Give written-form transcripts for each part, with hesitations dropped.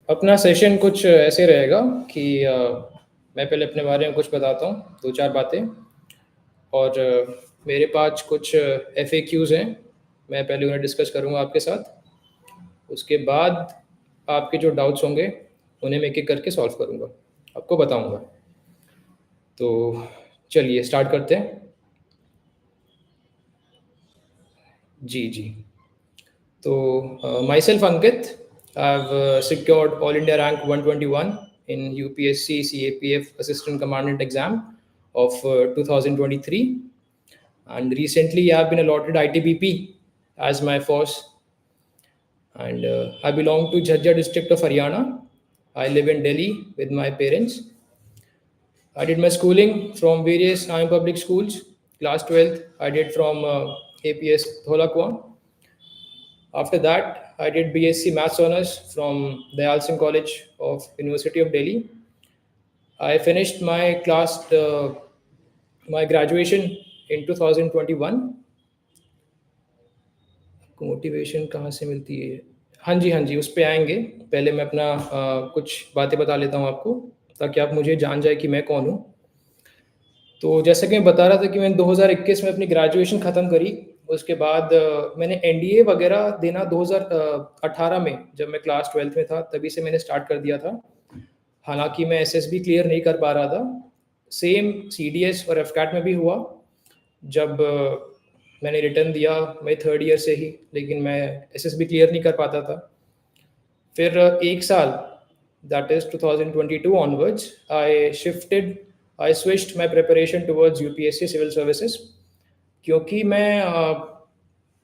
अपना सेशन कुछ ऐसे रहेगा कि मैं पहले अपने बारे में कुछ बताता हूँ, 2-4 बातें और मेरे पास कुछ एफएक्यूज़ हैं, मैं पहले उन्हें डिस्कस करूँगा आपके साथ। उसके बाद आपके जो डाउट्स होंगे, उन्हें मैं एक-एक करके सॉल्व करूँगा, आपको बताऊँगा। तो चलिए स्टार्ट करते हैं। जी, जी। So, myself Ankit, I've secured All India Rank 121 in UPSC CAPF Assistant Commandant exam of 2023, and recently I've been allotted ITBP as my force, and I belong to Jhajjar district of Haryana. I live in Delhi with my parents. I did my schooling from various Ami public schools. Class 12th I did from APS Dholakwa. After that, I did BSc Maths Honours from Dayal Singh College of University of Delhi. I finished my graduation in 2021. आपको motivation कहाँ से मिलती है? हाँ जी, हाँ जी, उस पे आएँगे। पहले मैं अपना कुछ बातें बता लेता हूँ आपको, ताकि आप मुझे जान जाएँ कि मैं कौन हूँ। तो जैसा कि मैं बता रहा था कि मैंने 2021 में अपनी ग्रेजुएशन ख़त्म करी। उसके बाद मैंने एनडीए वग़ैरह देना 2018 में, जब मैं क्लास 12th में था, तभी से मैंने स्टार्ट कर दिया था। हालाँकि मैं एसएसबी क्लियर नहीं कर पा रहा था। सेम सीडीएस और एफकैट में भी हुआ, जब मैंने रिटर्न दिया मैं 3rd ईयर से ही, लेकिन मैं एसएसबी क्लियर नहीं कर पाता था। फिर 1 साल, that is 2022 onwards, I switched my preparation towards UPSC civil services, क्योंकि मैं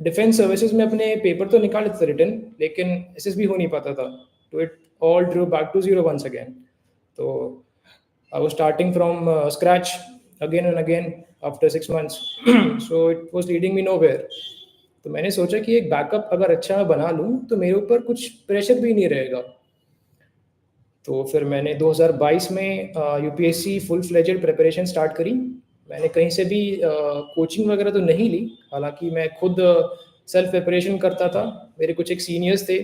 डिफेंस सर्विसेज में अपने पेपर तो निकाल लेता था रिटन, लेकिन एसएसबी हो नहीं पाता था। तो it all drew back to zero once again. तो I was starting from scratch again and again after 6 months. So it was leading me nowhere. तो मैंने सोचा कि एक बैकअप अगर अच्छा मैं बना लूँ, तो मेरे ऊपर कुछ प्रेशर भी नहीं रहेगा। तो फिर मैंने 2022 में UPSC full fledged preparation start करी। मैंने कहीं से भी कोचिंग वगैरह तो नहीं ली, हालाँकि मैं खुद सेल्फ प्रिपरेशन करता था। मेरे कुछ एक सीनियर्स थे,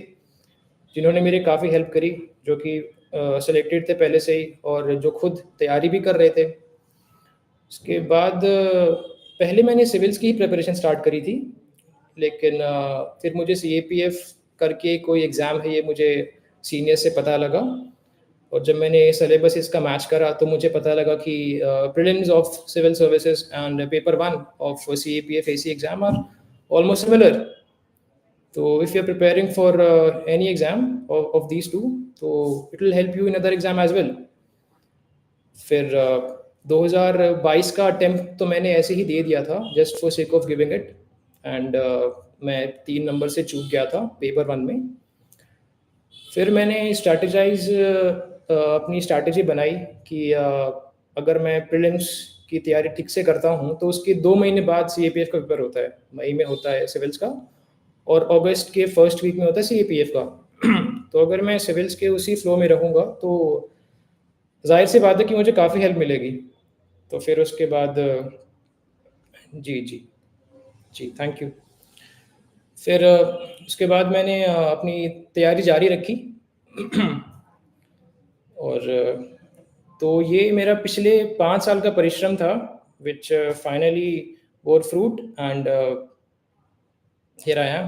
जिन्होंने मेरी काफ़ी हेल्प करी, जो कि सेलेक्टेड थे पहले से ही और जो खुद तैयारी भी कर रहे थे। उसके बाद पहले मैंने सिविल्स की ही प्रिपरेशन स्टार्ट करी थी, लेकिन फिर मुझे सीएपीएफ करके कोई एग्ज़ाम है, ये मुझे सीनियर से पता लगा। और जब मैंने सिलेबस इसका मैच करा, तो मुझे पता लगा कि prelims of civil services and paper 1 of CAPF AC exam are almost similar. So if you're preparing for any exam of these two, so it will help you in other exam as well. फिर 2022 का attempt तो मैंने ऐसे ही दे दिया था, just for sake of giving it, and मैं 3 number से चूक गया था पेपर 1 में। फिर मैंने अपनी स्ट्रैटेजी बनाई कि अगर मैं प्रीलिम्स की तैयारी ठीक से करता हूँ, तो उसके 2 महीने बाद सीएपीएफ का पेपर होता है। मई में होता है सिविल्स का, और अगस्त के फर्स्ट वीक में होता है सीएपीएफ का। तो अगर मैं सिविल्स के उसी फ्लो में रहूँगा, तो ज़ाहिर सी बात है कि मुझे काफ़ी हेल्प मिलेगी। तो फिर उसके बाद जी, जी। जी, थैंक यू। फिर उसके बाद मैंने अपनी तैयारी जारी रखी। और तो ये मेरा पिछले 5 साल का परिश्रम था, which finally bore fruit, and here I M.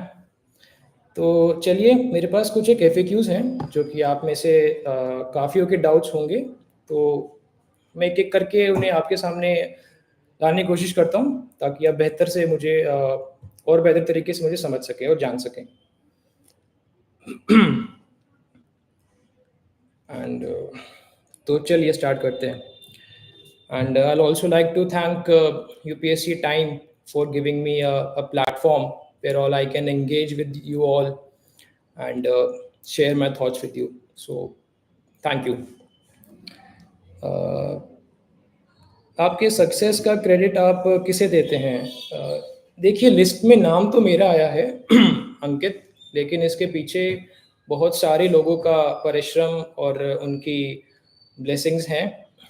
तो चलिए, मेरे पास कुछ एक एफएक्यूज़ हैं, जो कि आप में से काफ़ियों के डाउट्स होंगे। तो मैं एक-एक करके उन्हें आपके सामने लाने की कोशिश करता हूँ, ताकि आप बेहतर से मुझे और बेहतर तरीके से मुझे समझ सकें और जान सकें। एंड तो चलिए स्टार्ट करते हैं। And I'll also like to thank UPSC Time for giving me a platform where all I can engage with you all and share my thoughts with you. So, thank you. Uh, आपके success का credit आप किसे देते हैं? देखिए, list में नाम तो मेरा आया है अंकित, लेकिन इसके पीछे बहुत सारे लोगों का परिश्रम और उनकी ब्लेसिंग्स हैं,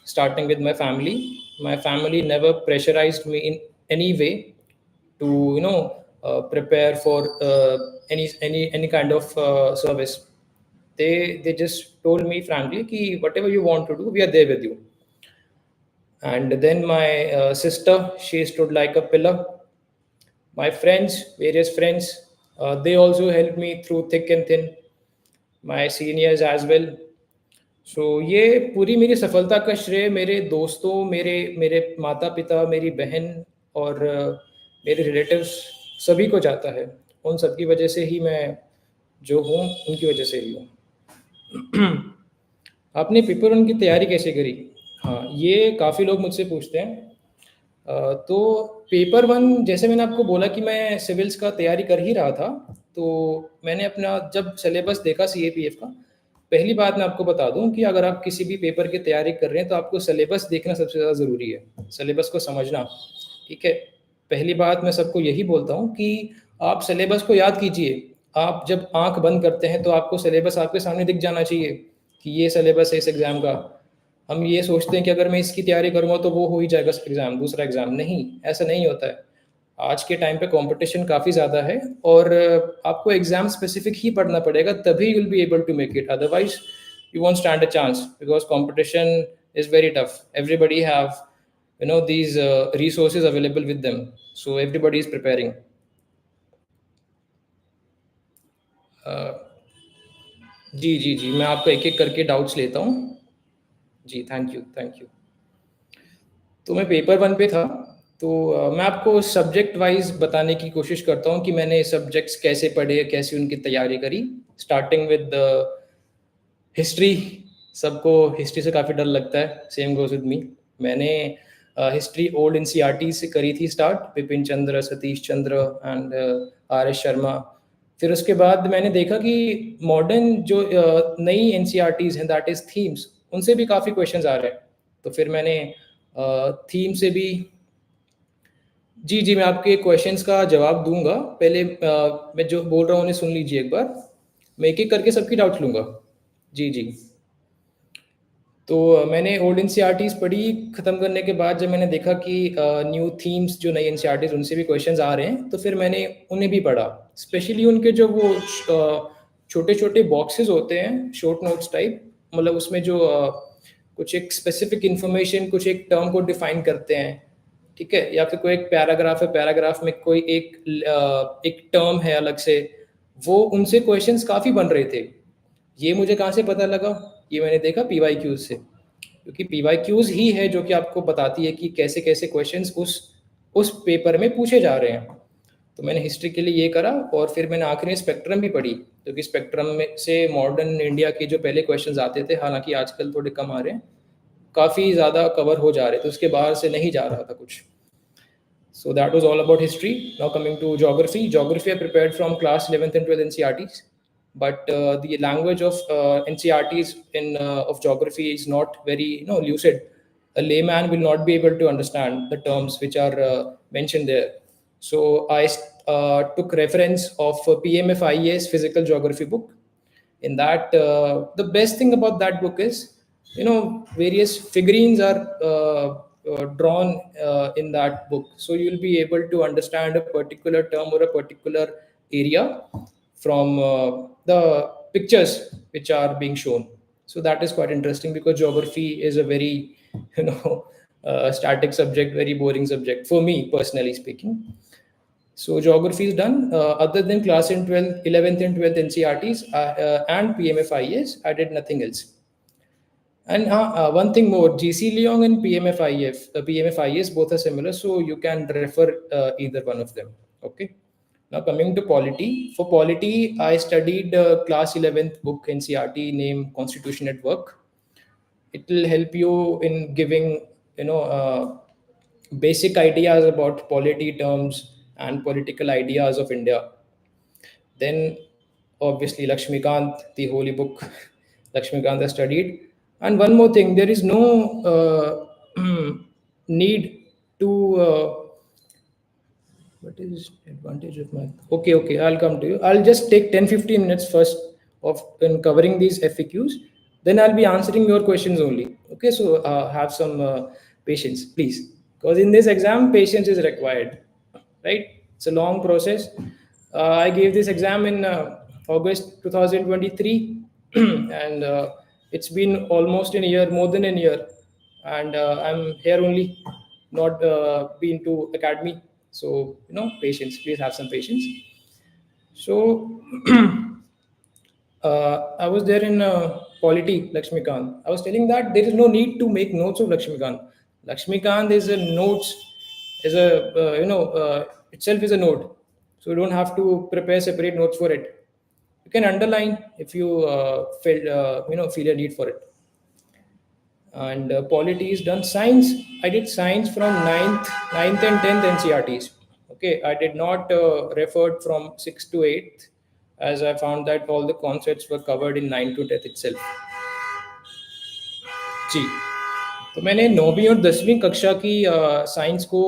starting with my family. My family never pressurised me in any way to prepare for any kind of service. they just told me frankly कि whatever you want to do, we are there with you. And then my sister, she stood like a pillar. My friends, various friends, they also helped me through thick and thin. My seniors as well. सो ये पूरी मेरी सफलता का श्रेय मेरे दोस्तों, मेरे मेरे माता-पिता, मेरी बहन और मेरे रिलेटिव्स सभी को जाता है। उन सब की वजह से ही मैं जो हूँ, उनकी वजह से ही हूँ। आपने पेपर 1 की तैयारी कैसे करी? हाँ, ये काफ़ी लोग मुझसे पूछते हैं। तो पेपर 1 जैसे मैंने आपको बोला कि मैं सिविल्स का तैयारी कर ही रहा था, तो मैंने अपना जब सिलेबस देखा सीएपीएफ का, पहली बात मैं आपको बता दूँ कि अगर आप किसी भी पेपर की तैयारी कर रहे हैं, तो आपको सिलेबस देखना सबसे ज़्यादा ज़रूरी है, सिलेबस को समझना, ठीक है? पहली बात मैं सबको यही बोलता हूँ कि आप सिलेबस को याद कीजिए। आप जब आँख बंद करते हैं, तो आपको सिलेबस आपके सामने दिख जाना चाहिए कि ये सिलेबस है इस एग्ज़ाम का। हम ये सोचते हैं कि अगर मैं इसकी तैयारी करूँगा तो वो हो ही जाएगा एग्ज़ाम, दूसरा एग्ज़ाम। नहीं, ऐसा नहीं होता है। आज के टाइम पे कॉम्पिटिशन काफ़ी ज़्यादा है और आपको एग्ज़ाम स्पेसिफ़िक ही पढ़ना पड़ेगा, तभी you will be able to make it, otherwise you won't stand a chance because competition is very tough. Everybody have, these resources available with them. So everybody is preparing. जी, जी, जी, मैं आपको एक-एक करके doubts लेता हूँ। जी, thank you, thank you. तो मैं paper 1 पे था, तो मैं आपको सब्जेक्ट वाइज़ बताने की कोशिश करता हूँ कि मैंने सब्जेक्ट्स कैसे पढ़े, कैसे उनकी तैयारी करी। स्टार्टिंग विद हिस्ट्री, सबको हिस्ट्री से काफ़ी डर लगता है, सेम गोज़ विद मी। मैंने हिस्ट्री ओल्ड एनसीईआरटी से करी थी start, Bipin Chandra, Satish Chandra and RS. Sharma. फिर उसके बाद मैंने देखा कि मॉडर्न जो नई एनसीईआरटीज़ हैं, दैट इज़ थीम्स, उनसे भी काफ़ी क्वेश्चंस आ रहे हैं। तो फिर मैंने थीम से भी जी, जी, मैं आपके क्वेश्चंस का जवाब दूँगा। पहले मैं जो बोल रहा हूँ उन्हें सुन लीजिए एक बार। मैं एक-एक करके सबकी डाउट्स लूँगा। जी, जी। तो मैंने ओल्ड एनसीईआरटीज़ पढ़ी, खत्म करने के बाद जब मैंने देखा कि न्यू थीम्स जो नई एनसीईआरटीज़ उनसे भी क्वेश्चंस आ रहे हैं, तो फिर मैंने उन्हें भी पढ़ा। स्पेशली उनके जो वो छोटे-छोटे बॉक्सेस होते हैं, शॉर्ट नोट्स टाइप, मतलब उसमें जो कुछ एक स्पेसिफिक इन्फॉर्मेशन, कुछ एक टर्म को डिफाइन करते हैं, ठीक है? या फिर कोई एक पैराग्राफ है, पैराग्राफ में कोई एक टर्म है अलग से, वो उनसे क्वेश्चंस काफ़ी बन रहे थे। ये मुझे कहाँ से पता लगा? ये मैंने देखा पीवाईक्यूज़ से, क्योंकि पीवाईक्यूज़ ही है जो कि आपको बताती है कि कैसे-कैसे क्वेश्चंस उस पेपर में पूछे जा रहे हैं। तो मैंने हिस्ट्री के लिए ये करा और फिर मैंने आखिर में स्पेक्ट्रम भी पढ़ी, क्योंकि स्पेक्ट्रम में से मॉडर्न इंडिया के जो पहले क्वेश्चंस आते थे, हालाँकि आजकल थोड़े कम आ रहे हैं, काफ़ी ज़्यादा कवर हो जा रहे थे, उसके बाहर से नहीं जा रहा था कुछ। So that was all about history. Now coming to geography. Geography I prepared from class 11th and 12th NCRTs, but the language of NCRTs of geography is not very lucid. A layman will not be able to understand the terms which are mentioned there. So I took reference of PMFIE's physical geography book. In that, the best thing about that book is, various figurines are drawn in that book, so you'll be able to understand a particular term or a particular area from the pictures which are being shown. So that is quite interesting, because geography is a very static subject, very boring subject for me personally speaking. So geography is done. Other than class in 12th, 11th and 12th NCRTs and PMFIS, I did nothing else. And one thing more, GC Leong and PMFIS both are similar, so you can refer either one of them. Okay. Now coming to polity. For polity, I studied class 11th book NCRT named Constitution at Work. It will help you in giving basic ideas about polity terms and political ideas of India. Then, obviously, Lakshmikant, the holy book, Lakshmikant I studied. And one more thing, there is no need to. What is advantage of my? Okay, I'll come to you. I'll just take 10-15 minutes first of in covering these FAQs. Then I'll be answering your questions only. Okay, so have some patience, please. Because in this exam, patience is required, right? It's a long process. I gave this exam in August 2023. and it's been almost an year, more than a year, and I'm here only, not been to academy. So patience. Please have some patience. So I was there in Polity, Lakshmikant. I was telling that there is no need to make notes of Lakshmikant. Lakshmikant is a notes, is a itself is a note, so you don't have to prepare separate notes for it. You can underline if you feel a need for it. And polity is done. Science, I did science from ninth and 10th NCRTs. Okay, I did not referred from 6th to 8th, as I found that all the concepts were covered in 9 to 10th itself. जी, तो मैंने 9वीं और 10वीं कक्षा की science को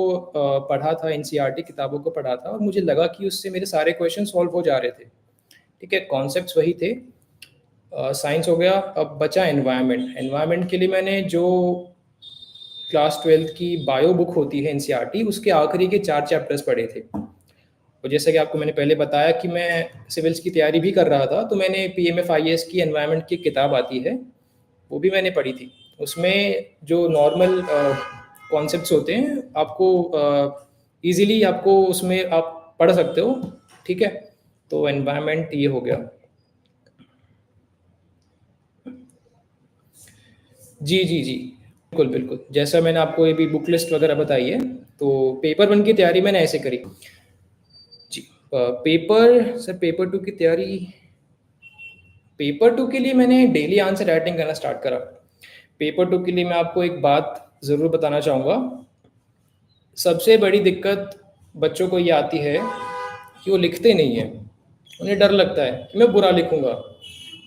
पढ़ा था, NCERT किताबों को पढ़ा था, और मुझे लगा कि उससे मेरे सारे क्वेश्चन सॉल्व हो जा रहे थे। ठीक है, कॉन्सेप्ट्स वही थे। साइंस हो गया, अब बचा एनवायरनमेंट। एनवायरनमेंट के लिए मैंने जो क्लास 12th की बायो बुक होती है एनसीईआरटी, उसके आखिरी के 4 चैप्टर्स पढ़े थे। और जैसा कि आपको मैंने पहले बताया कि मैं सिविल्स की तैयारी भी कर रहा था, तो मैंने पीएमएफआईएस की एनवायरनमेंट की किताब आती है, वो भी मैंने पढ़ी थी। उसमें जो नॉर्मल कॉन्सेप्ट्स होते हैं, आपको इजीली आपको उसमें आप पढ़ सकते हो। ठीक है, तो एनवायरनमेंट ये हो गया। जी जी जी, बिल्कुल बिल्कुल, जैसा मैंने आपको ये भी बुक लिस्ट वगैरह बताई है, तो पेपर 1 की तैयारी मैंने ऐसे करी जी। पेपर सर, पेपर 2 की तैयारी, पेपर 2 के लिए मैंने डेली आंसर राइटिंग करना स्टार्ट करा। पेपर 2 के लिए मैं आपको एक बात ज़रूर बताना चाहूँगा। सबसे बड़ी दिक्कत बच्चों को ये आती है कि वो लिखते नहीं हैं। उन्हें डर लगता है कि मैं बुरा लिखूँगा।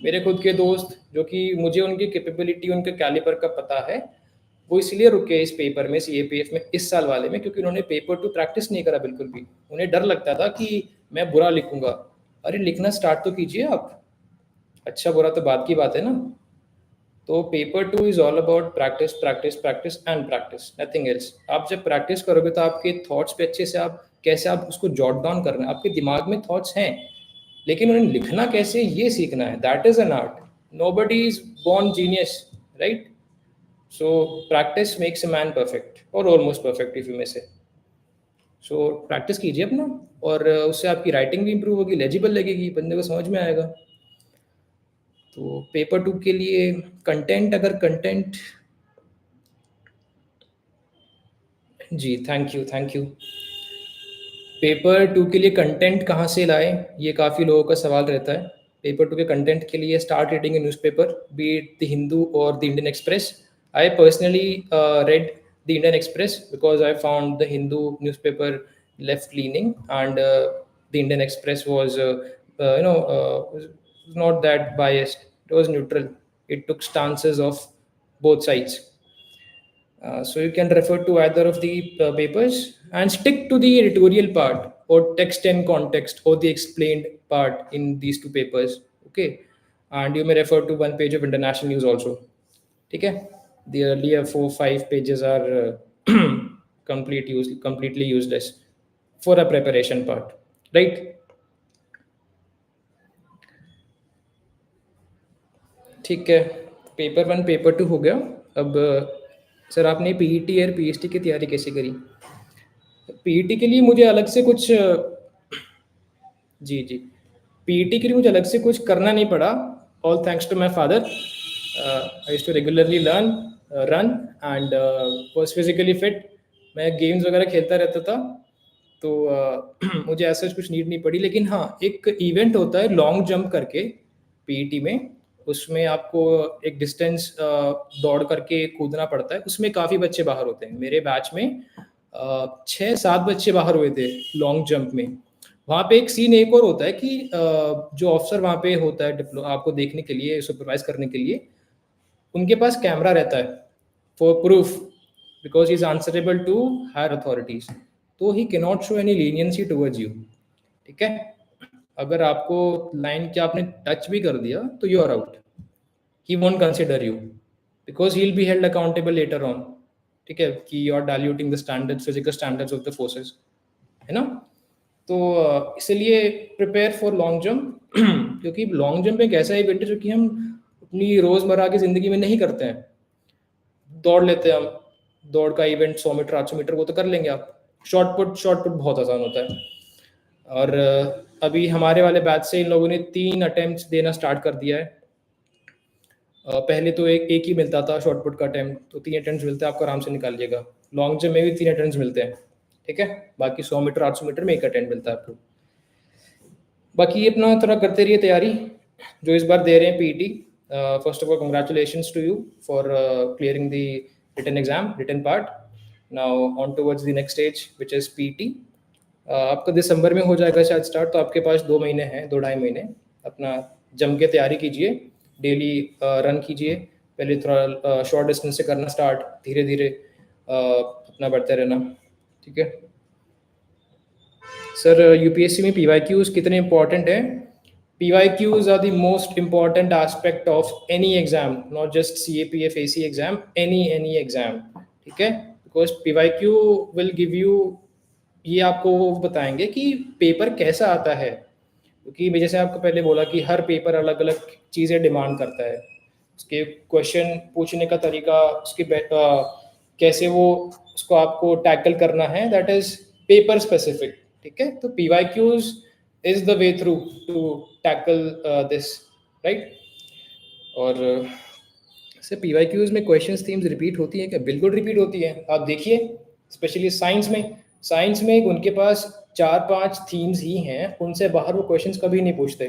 मेरे खुद के दोस्त, जो कि मुझे उनकी कैपेबिलिटी, उनके कैलिबर का पता है, वो इसलिए रुके इस पेपर में, सीएपीएफ में, इस साल वाले में, क्योंकि उन्होंने पेपर 2 प्रैक्टिस नहीं करा बिल्कुल भी। उन्हें डर लगता था कि मैं बुरा लिखूँगा। अरे लिखना स्टार्ट तो कीजिए आप। अच्छा बुरा तो बात की बात है ना। तो paper 2 is all about practice practice practice and practice, nothing else. आप जब प्रैक्टिस करोगे तो आपके थॉट्स पे अच्छे से आप कैसे आप उसको जॉट डाउन करना है। आपके दिमाग में थॉट्स हैं, लेकिन उन्हें लिखना कैसे ये सीखना है। That is an art. Nobody is born genius, right? So practice makes a man perfect, और almost perfect if you may say. So practice कीजिए अपना, और उससे आपकी राइटिंग भी इंप्रूव होगी, लेजिबल लगेगी, बंदे को समझ में आएगा। तो पेपर 2 के लिए कंटेंट, अगर कंटेंट, जी thank you thank you. Paper 2 के लिए कंटेंट कहाँ से लाएं, ये काफ़ी लोगों का सवाल रहता है। पेपर 2 के कंटेंट के लिए start reading a newspaper, be it the Hindu और the Indian Express. I personally read the Indian Express because I found the Hindu newspaper left leaning, and the Indian Express was was not that biased. It was neutral. It took stances of both sides. So you can refer to either of the papers and stick to the editorial part, or text and context, or the explained part in these two papers. Okay, and you may refer to one page of international news also. Okay, the earlier 4-5 pages are completely useless for a preparation part, right? ठीक है, paper 1 paper 2 हो गया। अब sir आपने PET और PhD की तैयारी कैसे करी? पीईटी के लिए मुझे अलग से कुछ, जी जी, पीईटी के लिए मुझे अलग से कुछ करना नहीं पड़ा। All thanks to my father. I used to regularly learn, run, and was physically fit. मैं गेम्स वगैरह खेलता रहता था, तो मुझे ऐसा कुछ नीड नहीं पड़ी। लेकिन हाँ, एक इवेंट होता है लॉन्ग जंप करके पीईटी में, उसमें आपको एक डिस्टेंस दौड़ करके कूदना पड़ता है। उसमें काफ़ी बच्चे बाहर होते हैं। मेरे बैच में 6-7 बच्चे बाहर हुए थे लॉन्ग जंप में। वहाँ पे एक सीन एक और होता है कि जो ऑफिसर वहाँ पे होता है आपको देखने के लिए, सुपरवाइज करने के लिए, उनके पास कैमरा रहता है for proof, because he is answerable to higher authorities. तो he can not show any leniency towards you. ठीक है, अगर आपको लाइन के आपने टच भी कर दिया तो you are out. He won't consider you, because he will be held accountable later on. ठीक है, कि you are diluting the standards, physical standards of the forces, है ना। तो इसलिए प्रिपेयर फॉर लॉन्ग जंप, क्योंकि लॉन्ग जंप एक ऐसा इवेंट है जो कि हम अपनी रोज़मर्रा की ज़िंदगी में नहीं करते हैं। दौड़ लेते हैं हम, दौड़ का इवेंट 100 मीटर 800 मीटर वो तो कर लेंगे आप। शॉट पुट बहुत आसान होता है। और अभी हमारे वाले बैच से इन लोगों ने 3 अटेम्प्ट्स देना स्टार्ट कर दिया है। पहले तो एक ही मिलता था शॉर्ट पुट का अटेम्प्ट, तो 3 अटेम्प्ट्स मिलते हैं, आपको आराम से निकाल लिएगा। लॉन्ग जंप में भी 3 अटेम्प्ट्स मिलते हैं, ठीक है? बाकी 100 मीटर 800 मीटर में 1 अटेम्प्ट मिलता है आपको। बाकी अपना थोड़ा करते रहिए तैयारी, जो इस बार दे रहे हैं PET. First of all congratulations to you for clearing the written exam, written part. Now on towards the next stage which is PET. आपका दिसंबर में हो जाएगा शायद स्टार्ट, तो आपके पास 2 महीने हैं, 2 ढाई महीने। अपना जम के तैयारी कीजिए, डेली रन कीजिए। पहले थोड़ा शॉर्ट डिस्टेंस से करना स्टार्ट, धीरे धीरे अपना बढ़ते रहना, ठीक है? सर यूपीएससी में पीवाईक्यूज कितने इंपॉर्टेंट हैं? PYQs are the most important aspect of any exam, not just CAPF AC exam, any exam, ठीक है? Because PYQ will give you, ये आपको वो बताएंगे कि पेपर कैसा आता है। क्योंकि मैं जैसे आपको पहले बोला कि हर पेपर अलग अलग चीज़ें डिमांड करता है। उसके क्वेश्चन पूछने का तरीका, उसके कैसे वो उसको आपको टैकल करना है, दैट इज पेपर स्पेसिफिक, ठीक है? तो PYQs is the way through to tackle this, right? और से पीवाईक्यूज में क्वेश्चंस थीम्स रिपीट होती है क्या? बिल्कुल रिपीट होती है। आप देखिए स्पेशली साइंस में उनके पास 4-5 थीम्स ही हैं, उनसे बाहर वो क्वेश्चंस कभी नहीं पूछते,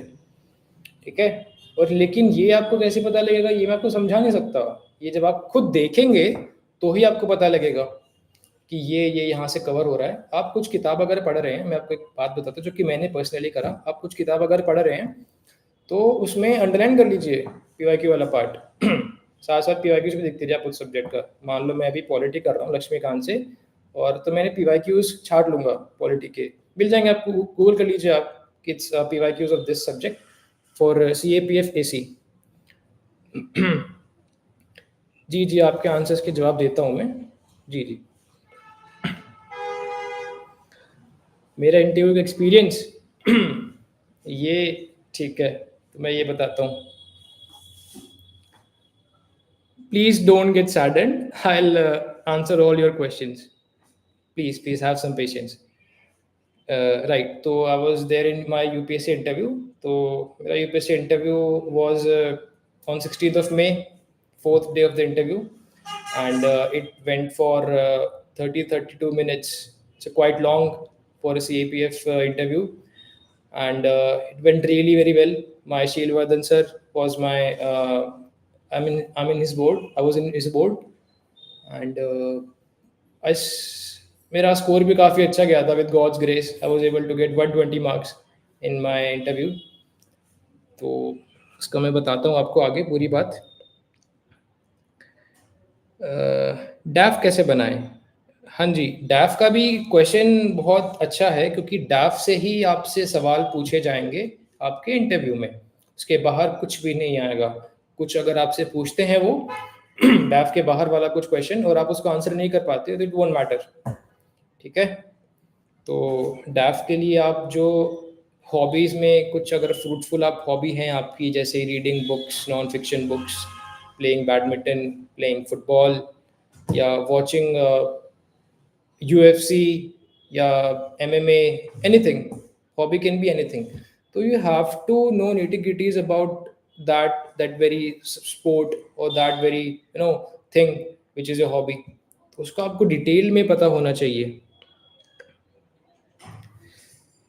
ठीक है? और लेकिन ये आपको कैसे पता लगेगा, ये मैं आपको समझा नहीं सकता। ये जब आप खुद देखेंगे तो ही आपको पता लगेगा कि ये यहाँ से कवर हो रहा है। आप कुछ किताब अगर पढ़ रहे हैं, मैं आपको एक बात बताता हूँ जो कि मैंने पर्सनली करा। आप कुछ किताब अगर पढ़ रहे हैं तो उसमें अंडरलाइन कर लीजिए पीवाईक्यू वाला पार्ट। साथ साथ पीवाईक्यूज भी देखते रहिए आप उस सब्जेक्ट का। मान लो मैं अभी पॉलिटी कर रहा हूँ लक्ष्मीकांत से, और तो मैंने पीवाईक्यूज छाट लूंगा पॉलिटी के, मिल जाएंगे आपको, गूगल कर लीजिए आप कि it's PYQs of this subject for CAPF AC. जी जी, आपके आंसर्स के जवाब देता हूँ मैं। जी जी, मेरा इंटरव्यू का एक्सपीरियंस ये ठीक है, तो मैं ये बताता हूँ। Please don't get saddened. I'll answer all your questions. Please have some patience. Right. So I was there in my UPSC interview. So my UPSC interview was on 16th of May, fourth day of the interview, and it went for 32 minutes. So quite long for a CAPF interview, and it went really very well. My Shilvardhan sir was my I'm in his board. I was in his board, and मेरा score भी काफ़ी अच्छा गया था। With God's grace I was able to get 120 marks in my interview. तो उसका मैं बताता हूँ आपको आगे पूरी बात। डैफ कैसे बनाएं? हाँ जी, डैफ का भी क्वेश्चन बहुत अच्छा है, क्योंकि डैफ से ही आपसे सवाल पूछे जाएंगे आपके इंटरव्यू में। उसके बाहर कुछ भी नहीं आएगा। कुछ अगर आपसे पूछते हैं वो डैफ के बाहर वाला कुछ क्वेश्चन और आप उसको आंसर नहीं कर पाते तो इट वोंट मैटर, ठीक है? तो डैफ के लिए आप जो हॉबीज़ में कुछ अगर फ्रूटफुल आप हॉबी हैं आपकी, जैसे reading books, non fiction books, playing badminton, playing football, या वॉचिंग यूएफसी या MMA, anything, hobby can be anything. तो you have to know nitty-gritties about that very sport or that very thing which is your hobby। तो उसका आपको detail में पता होना चाहिए।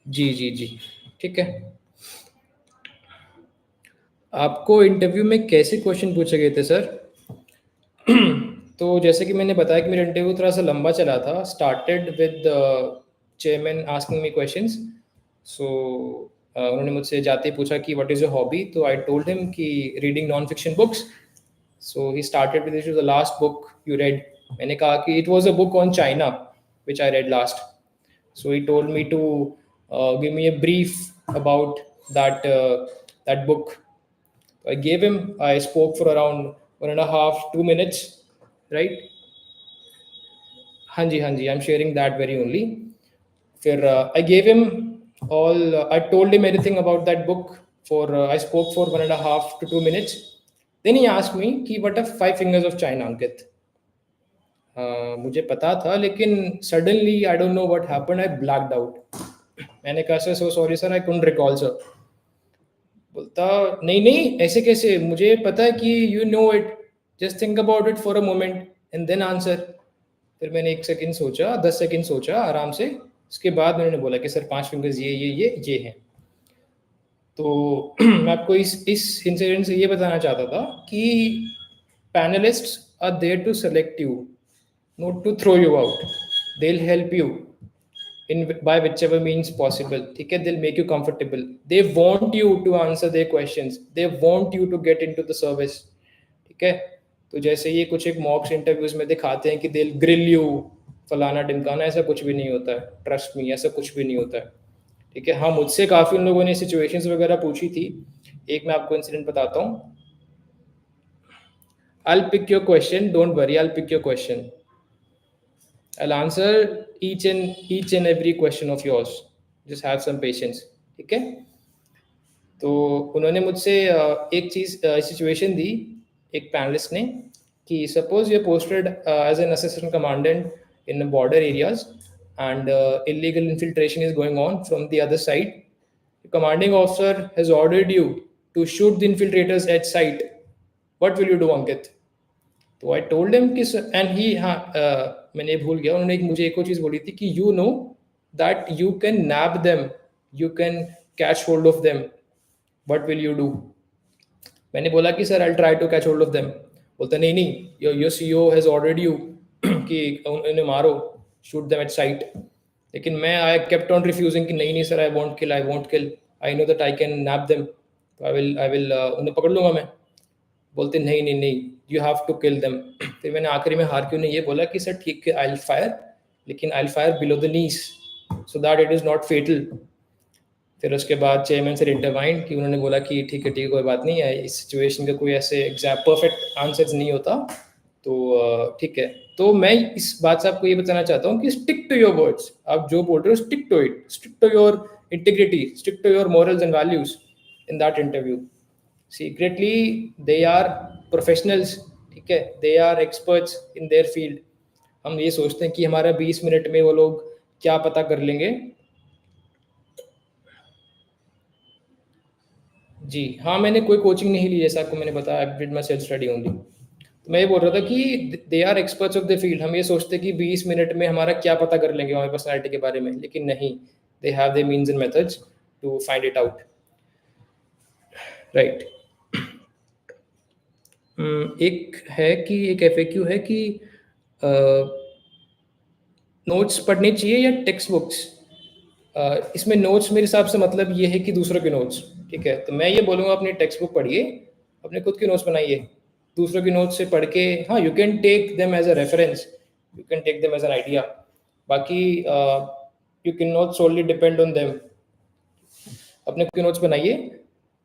जी जी जी, ठीक है। आपको इंटरव्यू में कैसे क्वेश्चन पूछे गए थे सर? तो जैसे कि मैंने बताया कि मेरा इंटरव्यू थोड़ा सा लंबा चला था। Started with chairman asking me questions. So उन्होंने मुझसे जाते ही पूछा कि व्हाट इज़ योर हॉबी, तो आई टोल्ड हिम कि reading non fiction books. So he started with the last book you read. मैंने कहा कि it was a book on China which I read last. So he told me to give me a brief about that book. I gave him. I spoke for around 1.5 2 minutes, right? हाँ जी हाँ जी, I'm sharing that very only. फिर I gave him all. I told him everything about that book, I spoke for 1.5 to 2 minutes. Then he asked me कि what are 5 fingers of China, Ankit? मुझे पता था, लेकिन suddenly I don't know what happened, I blacked out. मैंने कहा sir, so sorry sir, I couldn't recall sir. बोलता नहीं नहीं ऐसे कैसे, मुझे पता है कि you know it, just think about it for a moment and then answer. फिर मैंने 1 सेकंड सोचा, 10 सेकंड सोचा आराम से, उसके बाद मैंने बोला कि सर 5 फिंगर्स ये हैं। तो मैं आपको इस इंसिडेंट से ये बताना चाहता था कि panellists are there to select you, not to throw you out. They will help you in by whichever means possible, ठीक है? They'll make you comfortable, they want you to answer their questions, they want you to get into the service, ठीक है? तो जैसे ये कुछ एक मॉक्स interviews में दिखाते हैं कि they'll grill you फलाना ढिमकाना, ऐसा कुछ भी नहीं होता है, ट्रस्ट मी, ऐसा कुछ भी नहीं होता है, ठीक है? हाँ, मुझसे काफ़ी उन लोगों ने सिचुएशंस वगैरह पूछी थी। एक मैं आपको इंसिडेंट बताता हूँ। I'll pick your question, don't worry, I'll pick your question. I'll answer each and every question of yours. Just have some patience, ठीक है? तो उन्होंने मुझसे एक चीज़ सिचुएशन दी, एक पैनलिस्ट ने, कि suppose you posted as an assistant commandant in border areas and illegal infiltration is going on from the other side. The commanding officer has ordered you to shoot the infiltrators at sight. What will you do, Ankit? तो I told him कि and he, हाँ मैंने भूल गया, उन्होंने मुझे एक और चीज़ बोली थी कि you know that you can nab them, you can catch hold of them, what will you do? मैंने बोला कि sir I try to catch hold of them. बोलता नहीं नहीं, your CEO has ordered you कि उन्हें मारो, शूट देम एट साइट। लेकिन मैं आई केप्ट ऑन रिफ्यूजिंग कि नहीं नहीं sir, I won't kill, I know that I can nab them, I will उन्हें पकड़ लूँगा मैं। बोलते नहीं नहीं नहीं, you have to kill them. फिर मैंने आखिरी में हार के उन्हें ये बोला कि सर ठीक है, आई विल फायर, लेकिन I will fire below the knees so that it is not fatal. फिर उसके बाद चेयरमैन से इंटरवाइन कि उन्होंने बोला कि ठीक है कोई बात नहीं है, इस सिचुएशन का कोई ऐसे एग्जैक्ट परफेक्ट आंसर नहीं होता, तो ठीक है। तो मैं इस बात से आपको ये बताना चाहता हूँ कि स्टिक टू योर वर्ड्स, आप जो बोल रहे हो stick to it, stick to your integrity, stick to your morals and values in that interview. Secretly they are professionals, ठीक है, they are experts in their field. हम ये सोचते हैं कि हमारा 20 मिनट में वो लोग क्या पता कर लेंगे। जी हाँ, मैंने कोई कोचिंग नहीं ली, जैसा आपको मैंने बताया, I did my self study only. तो मैं ये बोल रहा था कि they are experts of the field. हम ये सोचते हैं कि 20 मिनट में हमारा क्या पता कर लेंगे हमारी पर्सनैलिटी के बारे में, लेकिन नहीं, they have the means and methods to find it out, right. एक है कि एक एफएक्यू है कि नोट्स पढ़ने चाहिए या टेक्स्ट बुक्स। इसमें नोट्स मेरे हिसाब से मतलब ये है कि दूसरों के नोट्स, ठीक है? तो मैं ये बोलूँगा अपनी टेक्स्ट बुक पढ़िए, अपने खुद के नोट्स बनाइए। दूसरों के नोट्स से पढ़ के, हाँ, you can take them as a reference, you can take them as an idea, बाकी you can not solely depend on them. अपने खुद के नोट्स बनाइए,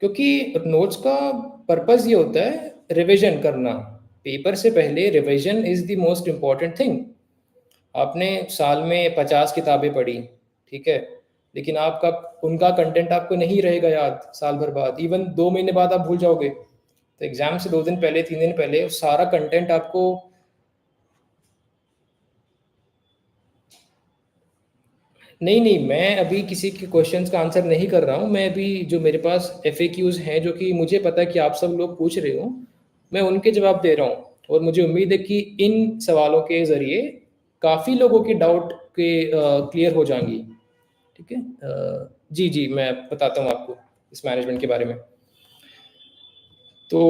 क्योंकि नोट्स का पर्पस ये होता है रिविजन करना। पेपर से पहले revision is the most important thing. आपने साल में 50 किताबें पढ़ी, ठीक है, लेकिन आपका उनका कंटेंट आपको नहीं रहेगा याद साल भर बाद, इवन 2 महीने बाद आप भूल जाओगे। तो एग्जाम से 2 दिन पहले, 3 दिन पहले सारा कंटेंट आपको, नहीं नहीं, मैं अभी किसी के क्वेश्चंस का आंसर नहीं कर रहा हूँ। मैं अभी जो मेरे पास एफएक्यूज हैं, जो कि मुझे पता है कि आप सब लोग पूछ रहे हो, मैं उनके जवाब दे रहा हूँ। और मुझे उम्मीद है कि इन सवालों के ज़रिए काफ़ी लोगों की डाउट के क्लियर हो जाएंगी, ठीक है? जी जी, मैं बताता हूँ आपको इस मैनेजमेंट के बारे में। तो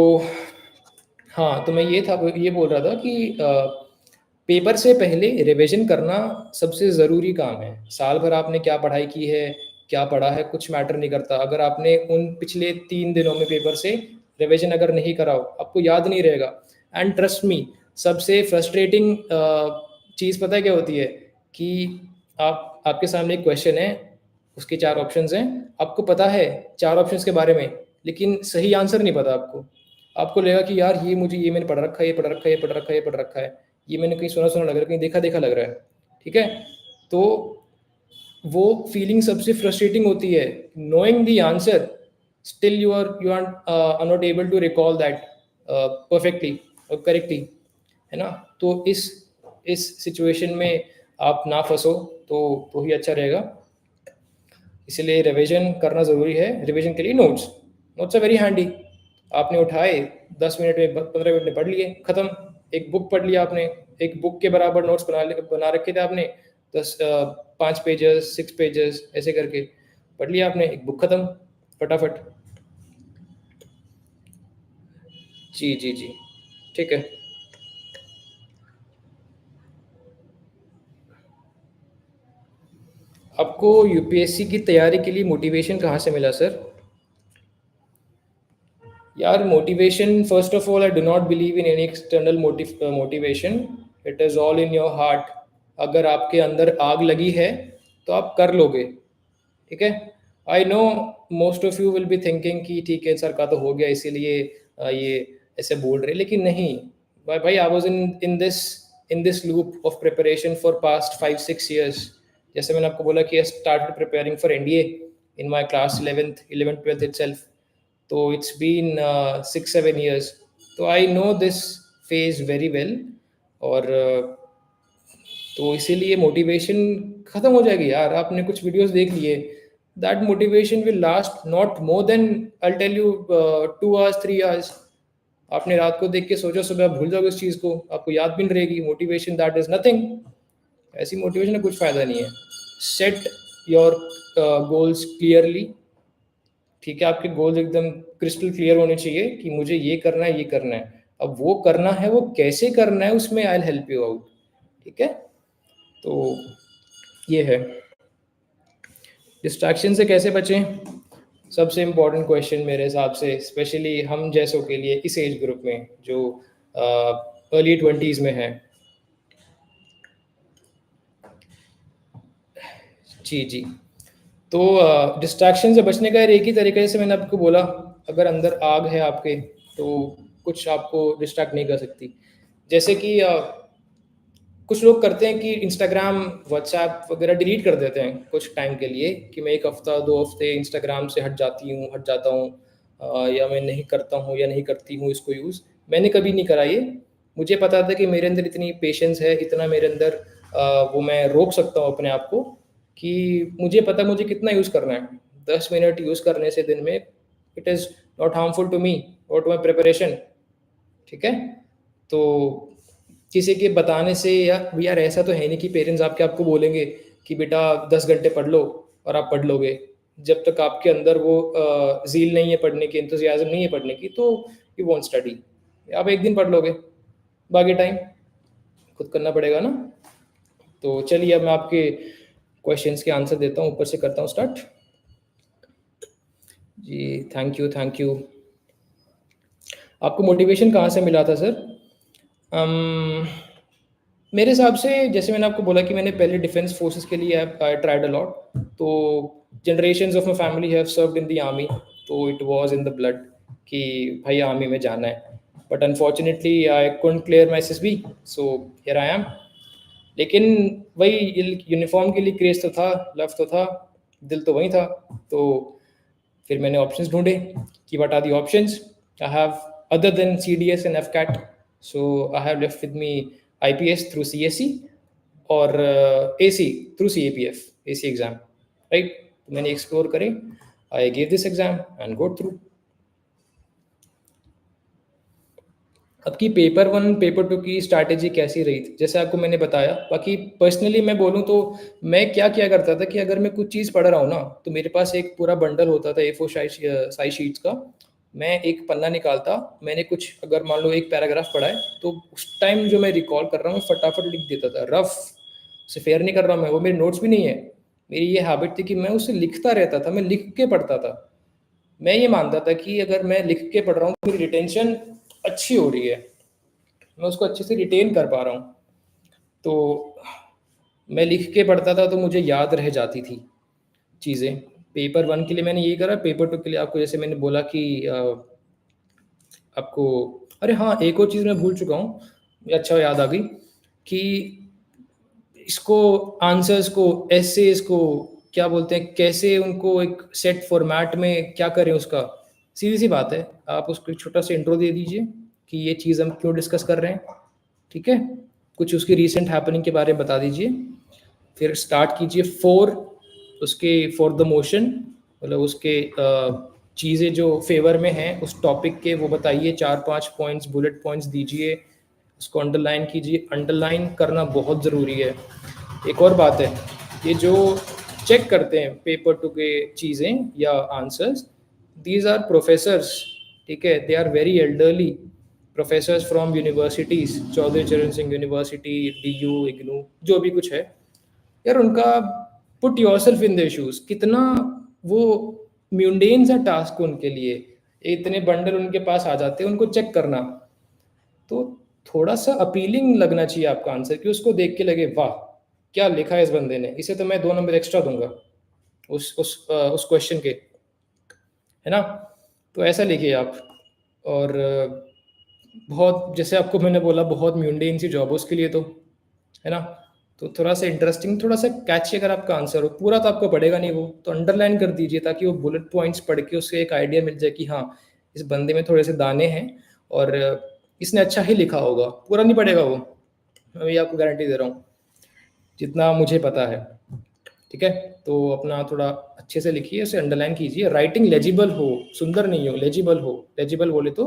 हाँ, तो मैं ये बोल रहा था कि पेपर से पहले रिवीजन करना सबसे ज़रूरी काम है। साल भर आपने क्या पढ़ाई की है, क्या पढ़ा है, कुछ मैटर नहीं करता। अगर आपने उन पिछले 3 दिनों में पेपर से रिवीजन अगर नहीं करा हो, आपको याद नहीं रहेगा। एंड ट्रस्ट मी, सबसे फ्रस्ट्रेटिंग चीज़ पता है क्या होती है? कि आपके सामने एक क्वेश्चन है, उसके 4 ऑप्शंस हैं, आपको पता है 4 ऑप्शंस के बारे में, लेकिन सही आंसर नहीं पता आपको। आपको लगेगा कि यार ये मैंने पढ़ रखा है, ये पढ़ रखा है, ये पढ़ रखा है, ये पढ़ रखा है, ये मैंने कहीं सुना लग रहा है, कहीं देखा लग रहा है, ठीक है? तो वो फीलिंग सबसे फ्रस्ट्रेटिंग होती है, knowing the answer still you are not able to recall that perfectly or correctly, है ना? तो इस सिचुएशन में आप ना फंसो तो ही अच्छा रहेगा। इसीलिए रिवीजन करना ज़रूरी है। रिवीजन के लिए notes notes are very handy. आपने उठाए 10 मिनट में 15 मिनट में पढ़ लिए, ख़त्म। एक बुक पढ़ लिया आपने, एक बुक के बराबर नोट्स बना रखे थे आपने। 5 पेजेस 6 पेजेस ऐसे करके पढ़ लिया आपने, एक बुक ख़त्म फटाफट। जी जी जी, ठीक है। आपको यूपीएससी की तैयारी के लिए मोटिवेशन कहाँ से मिला सर? यार motivation, first of all I do not believe in any external motivation, it is all in your heart. अगर आपके अंदर आग लगी है तो आप कर लोगे, ठीक है। I know most of you will be thinking कि ठीक है सर का तो हो गया इसीलिए ये ऐसे बोल रहे, लेकिन नहीं भाई भाई, I was in this loop of preparation for past 5-6 years। जैसे मैंने आपको बोला कि I started preparing for NDA in my class 11th 12th itself। तो इट्स बीन 6-7 years। तो I know this phase very well. और तो इसीलिए मोटिवेशन ख़त्म हो जाएगी यार। आपने कुछ वीडियोस देख लिए, that motivation will last not more than, I tell you, 2 hours 3 hours। आपने रात को देख के सोचो, सुबह भूल जाओगे उस चीज़ को, आपको याद भी नहीं रहेगी। Motivation that is nothing. ऐसी मोटिवेशन का कुछ फ़ायदा नहीं है। सेट योर गोल्स क्लियरली, ठीक है। आपके गोल्स एकदम क्रिस्टल क्लियर होने चाहिए कि मुझे ये करना है, ये करना है। अब वो करना है, वो कैसे करना है, उसमें आई विल हेल्प यू आउट, ठीक है। तो ये है। डिस्ट्रैक्शन से कैसे बचें? सबसे इम्पोर्टेंट क्वेश्चन मेरे हिसाब से, स्पेशली हम जैसों के लिए इस एज ग्रुप में जो अर्ली 20s में है। जी जी। तो डिस्ट्रैक्शन से बचने का एक ही तरीका है, जैसे मैंने आपको बोला, अगर अंदर आग है आपके तो कुछ आपको डिस्ट्रैक्ट नहीं कर सकती। जैसे कि कुछ लोग करते हैं कि इंस्टाग्राम व्हाट्सएप वगैरह डिलीट कर देते हैं कुछ टाइम के लिए, कि मैं 1 हफ्ता 2 हफ्ते इंस्टाग्राम से हट जाता हूँ, या मैं नहीं करता हूँ या नहीं करती हूँ इसको यूज़। मैंने कभी नहीं करा ये। मुझे पता था कि मेरे अंदर इतनी पेशेंस है, इतना मेरे अंदर वो मैं रोक सकता हूँ अपने आप को, कि मुझे पता मुझे कितना यूज़ करना है। 10 मिनट यूज़ करने से दिन में, it is not harmful to me और टू माई प्रिपरेशन, ठीक है। तो किसी के बताने से, या यार ऐसा तो है नहीं कि पेरेंट्स आपको बोलेंगे कि बेटा 10 घंटे पढ़ लो और आप पढ़ लोगे। जब तक आपके अंदर वो ज़ील नहीं है पढ़ने की, एंथुसियाज़्म नहीं है पढ़ने की, तो यू वोंट स्टडी। आप एक दिन पढ़ लोगे, बाकी टाइम खुद करना पड़ेगा ना। तो चलिए अब मैं आपके क्वेश्चंस के आंसर देता हूँ, ऊपर से करता हूँ स्टार्ट। जी थैंक यू थैंक यू। आपको मोटिवेशन कहाँ से मिला था सर? मेरे हिसाब से, जैसे मैंने आपको बोला कि मैंने पहले डिफेंस फोर्सेस के लिए आई ट्राइड अ लॉट। तो generations of my family have served in the army, तो it was in the blood कि भाई आर्मी में जाना है। But unfortunately I couldn't clear my SSB, so here I am. लेकिन वही यूनिफॉर्म के लिए क्रेज तो था, लव तो था, दिल तो वही था। तो फिर मैंने ऑप्शंस ढूंढे कि what are the options I have other than CDS and AFCAT. So I have left with me IPS through CSC और AC through CAPF, AC exam, right. मैंने एक्सप्लोर करे, I gave this exam and go through. आपकी paper 1 paper 2 की strategy कैसी रही थी? जैसे आपको मैंने बताया। बाकी पर्सनली मैं बोलूँ तो मैं क्या किया करता था कि अगर मैं कुछ चीज़ पढ़ रहा हूँ ना, तो मेरे पास एक पूरा बंडल होता था A4 साइज शीट्स का। मैं एक पन्ना निकालता, मैंने कुछ अगर मान लो एक पैराग्राफ पढ़ा है, तो उस टाइम जो मैं रिकॉल कर रहा हूँ मैं फटाफट लिख देता था। रफ से फेयर नहीं कर रहा मैं, वो मेरे नोट्स भी नहीं है। मेरी ये हैबिट थी कि मैं उसे लिखता रहता था, मैं लिख के पढ़ता था। मैं ये मानता था कि अगर मैं लिख के पढ़ रहा हूँ तो मेरी रिटेंशन अच्छी हो रही है, मैं उसको अच्छे से रिटेन कर पा रहा हूँ। तो मैं लिख के पढ़ता था तो मुझे याद रह जाती थी चीज़ें। पेपर 1 के लिए मैंने यही करा। पेपर 2 के लिए आपको जैसे मैंने बोला कि आपको, अरे हाँ, एक और चीज़ मैं भूल चुका हूँ, अच्छा याद आ गई कि इसको, आंसर्स को, एसेस को क्या बोलते हैं, कैसे उनको एक सेट फॉर्मेट में क्या करें उसका। सीधी-सी बात है, आप उसको एक छोटा-सा इंट्रो दे दीजिए कि ये चीज़ हम क्यों डिस्कस कर रहे हैं, ठीक है? कुछ उसकी रीसेंट हैपनिंग के बारे में बता दीजिए। फिर स्टार्ट कीजिए फॉर द मोशन, मतलब उसके चीज़ें जो फ़ेवर में हैं उस टॉपिक के, वो बताइए, 4-5 पॉइंट्स, बुलेट पॉइंट्स दीजिए, उसको अंडरलाइन कीजिए। अंडरलाइन करना बहुत ज़रूरी है। एक और बात है, ये जो चेक करते हैं पेपर टू के चीज़ें या आंसर्स, दीज आर प्रोफेसर्स, ठीक है? They are very elderly professors from universities, Chaudhary Charan Singh university, DU, IGNOU, जो भी कुछ है। यार उनका, put yourself in their shoes, कितना वो म्यूंडेन सा टास्क उनके लिए, इतने बंडल उनके पास आ जाते हैं, उनको चेक करना। तो थोड़ा-सा अपीलिंग लगना चाहिए आपका आंसर, कि उसको देख के लगे वाह! क्या लिखा है इस बंदे ने, इसे तो मैं 2 नंबर एक्स्ट्रा दूँगा उस क्वेश्चन के, है ना? तो ऐसा लिखिए आप। और बहुत, जैसे आपको मैंने बोला, बहुत म्यूंडेन सी जॉब है उसके लिए तो, है ना? तो थोड़ा-सा इंटरेस्टिंग, थोड़ा-सा कैची अगर आपका आंसर हो, पूरा तो आपको पढ़ेगा नहीं वो, तो अंडरलाइन कर दीजिए ताकि वो बुलेट पॉइंट्स पढ़ के उससे एक आइडिया मिल जाए कि हाँ, इस बंदे में थोड़े से दाने हैं और इसने अच्छा ही लिखा होगा। पूरा नहीं पढ़ेगा वो, मैं ये आपको गारंटी दे रहा हूँ, जितना मुझे पता है। ठीक है? तो अपना थोड़ा अच्छे से लिखिए, उसे अंडरलाइन कीजिए, राइटिंग लेजिबल हो, सुंदर नहीं हो, लेजिबल हो। लेजिबल बोले तो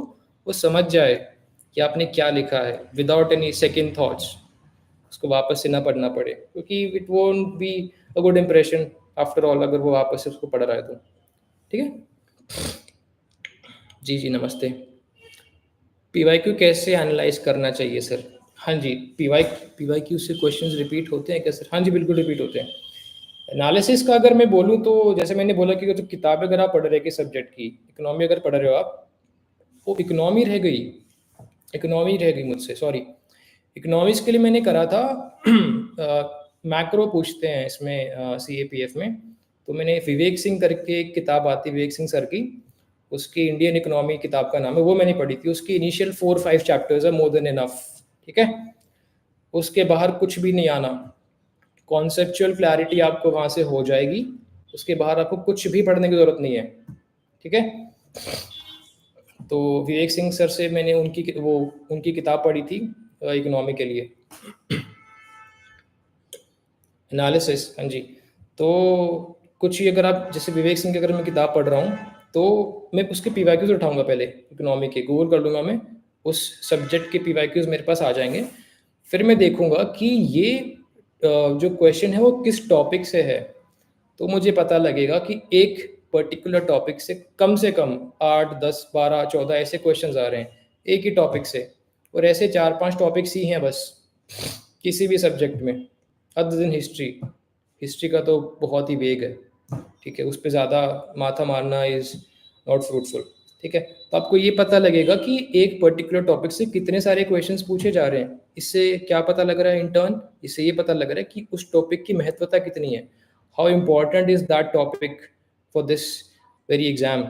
वो समझ जाए कि आपने क्या लिखा है, विदाउट एनी सेकंड थॉट्स, उसको वापस से ना पढ़ना पड़े, क्योंकि it won't be a good impression after all, अगर वो वापस से उसको पढ़ रहा है तो। ठीक है? जी, जी, नमस्ते। पीवाईक्यू कैसे एनालाइज़ करना चाहिए सर? हाँ जी, पीवाईक्यू से क्वेश्चंस रिपीट होते हैं क्या सर? हाँ जी, बिल्कुल रिपीट होते हैं। एनालिसिस का अगर मैं बोलूँ तो जैसे मैंने बोला कि जो किताब अगर आप पढ़ रहे हैं किस सब्जेक्ट की, इकोनॉमी अगर पढ़ रहे हो आप, वो इकोनॉमी रह गई मुझसे, सॉरी। इकोनॉमिक्स के लिए मैंने करा था मैक्रो पूछते हैं इसमें सीएपीएफ में, तो मैंने विवेक सिंह करके एक किताब आती है विवेक सिंह सर की, उसकी इंडियन इकोनॉमी किताब का नाम है, वो मैंने पढ़ी थी। उसकी इनिशियल 4-5 चैप्टर्स है, मोर देन इनफ, ठीक है? उसके बाहर कुछ भी नहीं आना। कॉन्सेप्चुअल क्लैरिटी आपको वहाँ से हो जाएगी, उसके बाहर आपको कुछ भी पढ़ने की ज़रूरत नहीं है, ठीक है? तो विवेक सिंह सर से मैंने उनकी किताब पढ़ी थी इकोनॉमी के लिए, एनालिसिस, हाँ जी। तो कुछ ही, अगर आप जैसे विवेक सिंह की अगर मैं किताब पढ़ रहा हूँ, तो मैं उसके पीवाईक्यूज़ उठाऊँगा पहले, इकोनॉमी के, गूगल कर लूँगा मैं, उस सब्जेक्ट के पीवाईक्यूज़ मेरे पास आ जाएँगे। फिर मैं देखूँगा कि ये जो क्वेश्चन है वो किस टॉपिक से है। तो मुझे पता लगेगा कि एक पर्टिकुलर टॉपिक से कम 8, 10, 12, 14 ऐसे क्वेश्चंस आ रहे हैं, एक ही टॉपिक से, और ऐसे 4-5 टॉपिक्स ही हैं बस, किसी भी सब्जेक्ट में, अदर देन हिस्ट्री। हिस्ट्री का तो बहुत ही वेग है, ठीक है? उस पे ज़्यादा माथा मारना इज़ नॉट फ्रूटफुल, ठीक है? तो आपको ये पता लगेगा कि एक पर्टिकुलर टॉपिक से कितने सारे क्वेश्चंस पूछे जा रहे हैं। इससे क्या पता लग रहा है इन टर्न? इससे ये पता लग रहा है कि उस टॉपिक की महत्वता कितनी है। How important is that topic for this very exam,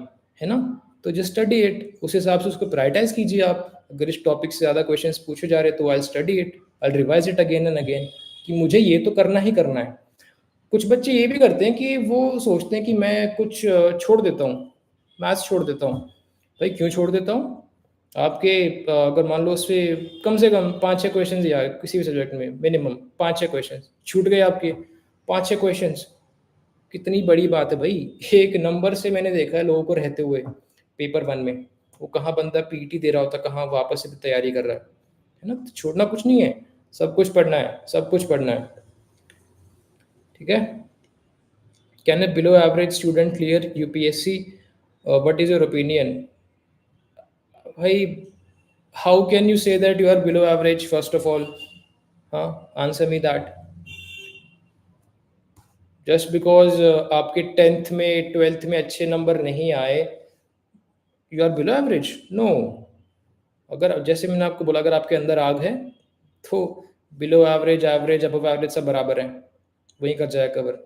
है ना? तो जस्ट स्टडी इट, उस हिसाब से उसको प्रायोरिटाइज़ कीजिए आप। अगर इस टॉपिक से ज़्यादा क्वेश्चंस पूछे जा रहे हैं तो I will study it, I will revise it again and again, कि मुझे ये तो करना ही करना है। कुछ बच्चे ये भी करते हैं कि वो सोचते हैं कि मैं कुछ छोड़ देता हूँ, मैथ्स छोड़ देता हूँ। भाई क्यों छोड़ देता हूँ? आपके अगर मान लो उससे कम से कम 5-6 क्वेश्चंस या किसी भी सब्जेक्ट में मिनिमम 5-6 क्वेश्चंस छूट गए आपके, 5-6 क्वेश्चंस, कितनी बड़ी बात है भई। एक नंबर से मैंने देखा है लोगों को रहते हुए पेपर 1 में। वो कहाँ बंदा पीटी दे रहा होता, कहाँ वापस से तैयारी कर रहा है ना? तो छोड़ना कुछ नहीं है, सब कुछ पढ़ना है, सब कुछ पढ़ना है, ठीक है? Can a below average student clear UPSC? What is your opinion? Bhai, how can you say that you are below average first of all? Huh? Answer me that. Just because आपके 10th में 12th में अच्छे number नहीं आए, you are below average? No. अगर जैसे मैंने आपको बोला, अगर आपके अंदर आग है तो below average, average, above average सब बराबर हैं, वहीं कर जाए कवर।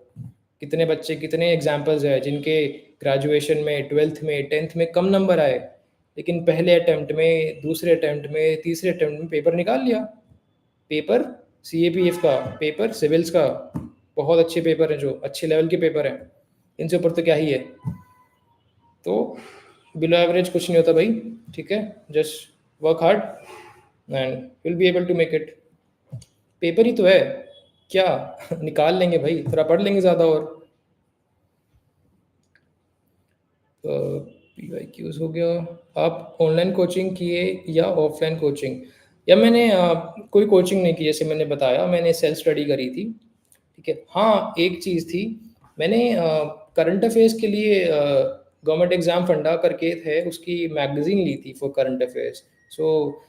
कितने बच्चे, कितने एग्जाम्पल्स हैं जिनके ग्रेजुएशन में, 12th में, 10th में कम नंबर आए, लेकिन पहले अटेम्प्ट में, दूसरे अटेम्प्ट में, तीसरे अटेम्प्ट में पेपर निकाल लिया। पेपर सीएपीएफ का, पेपर सिविल्स का, बहुत अच्छे पेपर हैं, जो अच्छे लेवल के पेपर हैं, इनसे ऊपर तो क्या ही है। तो बिलो एवरेज कुछ नहीं होता भाई, ठीक है, just work hard and will be able to make it. Paper ही तो है, क्या निकाल लेंगे भाई, थोड़ा पढ़ लेंगे ज़्यादा और। पी वाई क्यूज़ हो गया। आप ऑनलाइन कोचिंग किए या ऑफलाइन कोचिंग? या मैंने कोई कोचिंग नहीं की, जैसे मैंने बताया मैंने सेल्फ स्टडी करी थी, ठीक है। हाँ, एक चीज़ थी, मैंने करंट अफेयर्स के लिए गवर्नमेंट एग्ज़ाम फंडा करके थे, उसकी मैगज़ीन ली थी for current affairs. So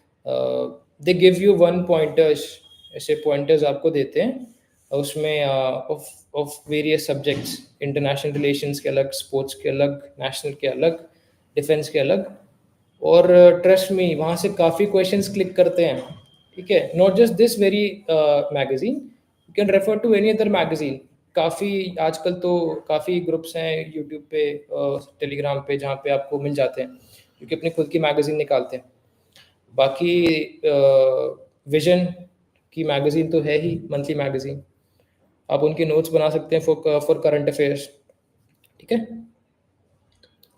they give you one pointers, ऐसे पॉइंटर्स आपको देते हैं, उसमें of of various subjects, international relations के अलग, स्पोर्ट्स के अलग, नेशनल के अलग, डिफेंस के अलग। और ट्रस्ट मी, वहाँ से काफ़ी क्वेश्चंस क्लिक करते हैं, ठीक है। Not just this very magazine, you can refer to any other magazine. काफ़ी आजकल तो काफ़ी ग्रुप्स हैं यूट्यूब पे, टेलीग्राम पे, जहाँ पे आपको मिल जाते हैं, क्योंकि अपनी खुद की मैगजीन निकालते हैं। बाकी विजन की मैगजीन तो है ही, मंथली मैगजीन, आप उनके नोट्स बना सकते हैं फॉर करंट अफेयर्स, ठीक है।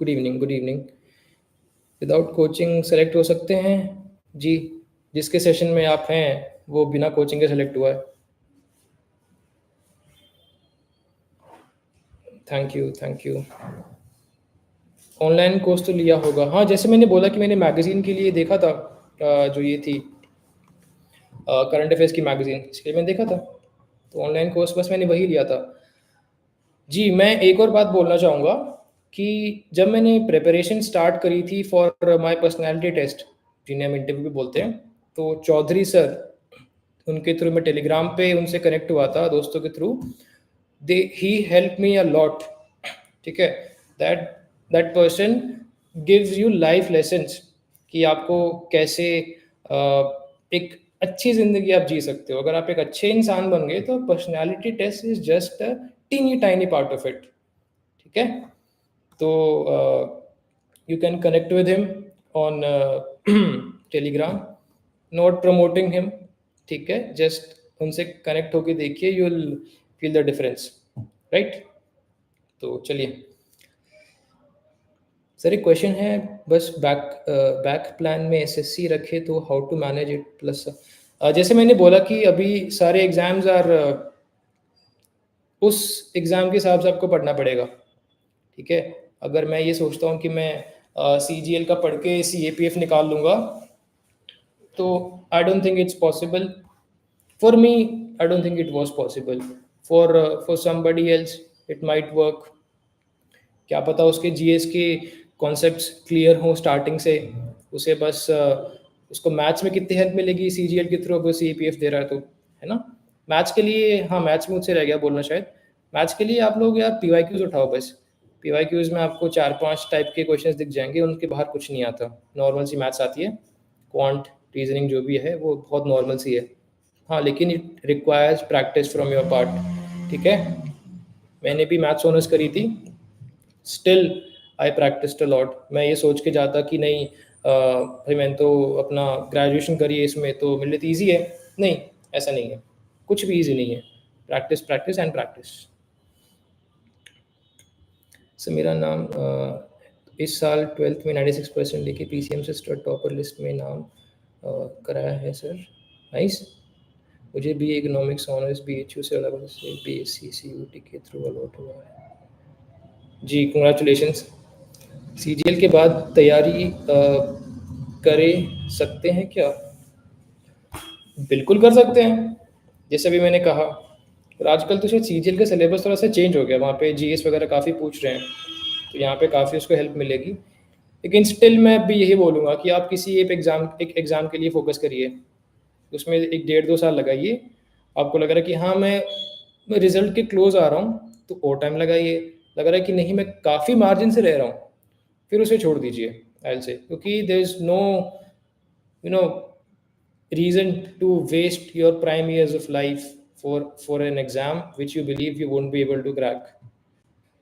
Good evening, good evening. Without coaching select हो सकते हैं? जी, जिसके सेशन में आप हैं वो बिना कोचिंग के सेलेक्ट हुआ है। Thank you, thank you. Online course तो लिया होगा, हाँ, जैसे मैंने बोला कि मैंने मैगजीन के लिए देखा था, जो ये थी करंट अफेयर्स की मैगजीन, इसके लिए मैंने देखा था, तो ऑनलाइन कोर्स बस मैंने वही लिया था। जी, मैं एक और बात बोलना चाहूँगा कि जब मैंने प्रिपरेशन स्टार्ट करी थी फॉर माय पर्सनैलिटी टेस्ट, जिन्हें हम इंटरव्यू भी बोलते हैं, तो चौधरी सर, उनके थ्रू मैं टेलीग्राम पे उनसे कनेक्ट हुआ था, दोस्तों के through. They he help me a lot, ठीक है। That that person gives you life lessons कि आपको कैसे एक अच्छी ज़िंदगी आप जी सकते हो। अगर आप एक अच्छे इंसान बन गए तो personality test is just a teeny tiny part of it, ठीक है। तो you can connect with him on Telegram, not promoting him, ठीक है, जस्ट उनसे कनेक्ट होके देखिए, you will feel the difference, right. तो चलिए सर, एक क्वेश्चन है, बस बैक प्लान में एसएससी रखे तो how to manage it plus. जैसे मैंने बोला कि अभी सारे एग्जाम्स आर, उस एग्ज़ाम के हिसाब से आपको पढ़ना पड़ेगा, ठीक है। अगर मैं ये सोचता हूँ कि मैं सीजीएल का पढ़ के सीएपीएफ निकाल लूँगा, तो आई don't think it's possible for me, I don't think it was possible for somebody else, it might work. क्या पता उसके जीएस के कॉन्सेप्ट्स क्लियर हों स्टार्टिंग से, उसे बस उसको मैथ्स में कितनी हेल्प मिलेगी सीजीएल के थ्रू, अगर सीपीएफ दे रहा है तो, है ना। मैथ्स के लिए, हाँ, मैथ्स में मुझसे रह गया बोलना शायद, मैथ्स के लिए आप लोग यार पीवाईक्यूज उठाओ बस। पीवाईक्यूज में आपको 4-5 टाइप के क्वेश्चंस दिख जाएंगे, उनके बाहर कुछ नहीं आता, नॉर्मल सी मैथ्स आती है, क्वांट रीजनिंग जो भी है वो बहुत नॉर्मल सी है। हाँ, लेकिन it requires practice from your part, ठीक है। मैंने भी मैथ्स ऑनर्स करी थी, still I practised a lot. मैं ये सोच के जाता कि नहीं भाई मैंने तो अपना ग्रेजुएशन करी है, इसमें तो मेरे लिए तो ईजी है। नहीं, ऐसा नहीं है, कुछ भी ईजी नहीं है। Practice, practice and practice. Sir मेरा नाम इस साल 12th में 96% लेके पीसीएम से स्टूडेंट टॉपर लिस्ट में नाम कराया है सर। नाइस। मुझे भी इकोनॉमिक्स ऑनर्स बीएचयू से अलग से बीएससी सीयूटी के थ्रू अलॉट हुआ है। जी, कंग्रेचुलेशंस। सीजीएल के बाद तैयारी करे सकते हैं क्या? बिल्कुल कर सकते हैं, जैसे अभी मैंने कहा। और आजकल तो शायद सीजीएल का सिलेबस थोड़ा सा चेंज हो गया, वहाँ पे जीएस वगैरह काफ़ी पूछ रहे हैं, तो यहाँ पे काफ़ी उसको हेल्प मिलेगी। लेकिन स्टिल मैं भी यही बोलूँगा कि आप किसी एक एग्ज़ाम के लिए फ़ोकस करिए, उसमें 1 डेढ़ 2 साल लगाइए। आपको लग रहा है कि हाँ, मैं रिज़ल्ट के क्लोज़ आ रहा हूँ, तो और टाइम लगाइए। लग रहा है कि नहीं, मैं काफ़ी मार्जिन से रह रहा हूँ, फिर उसे छोड़ दीजिए आई से, क्योंकि there is no you know reason to waste your prime years of life for an exam which you believe you won't be able to crack,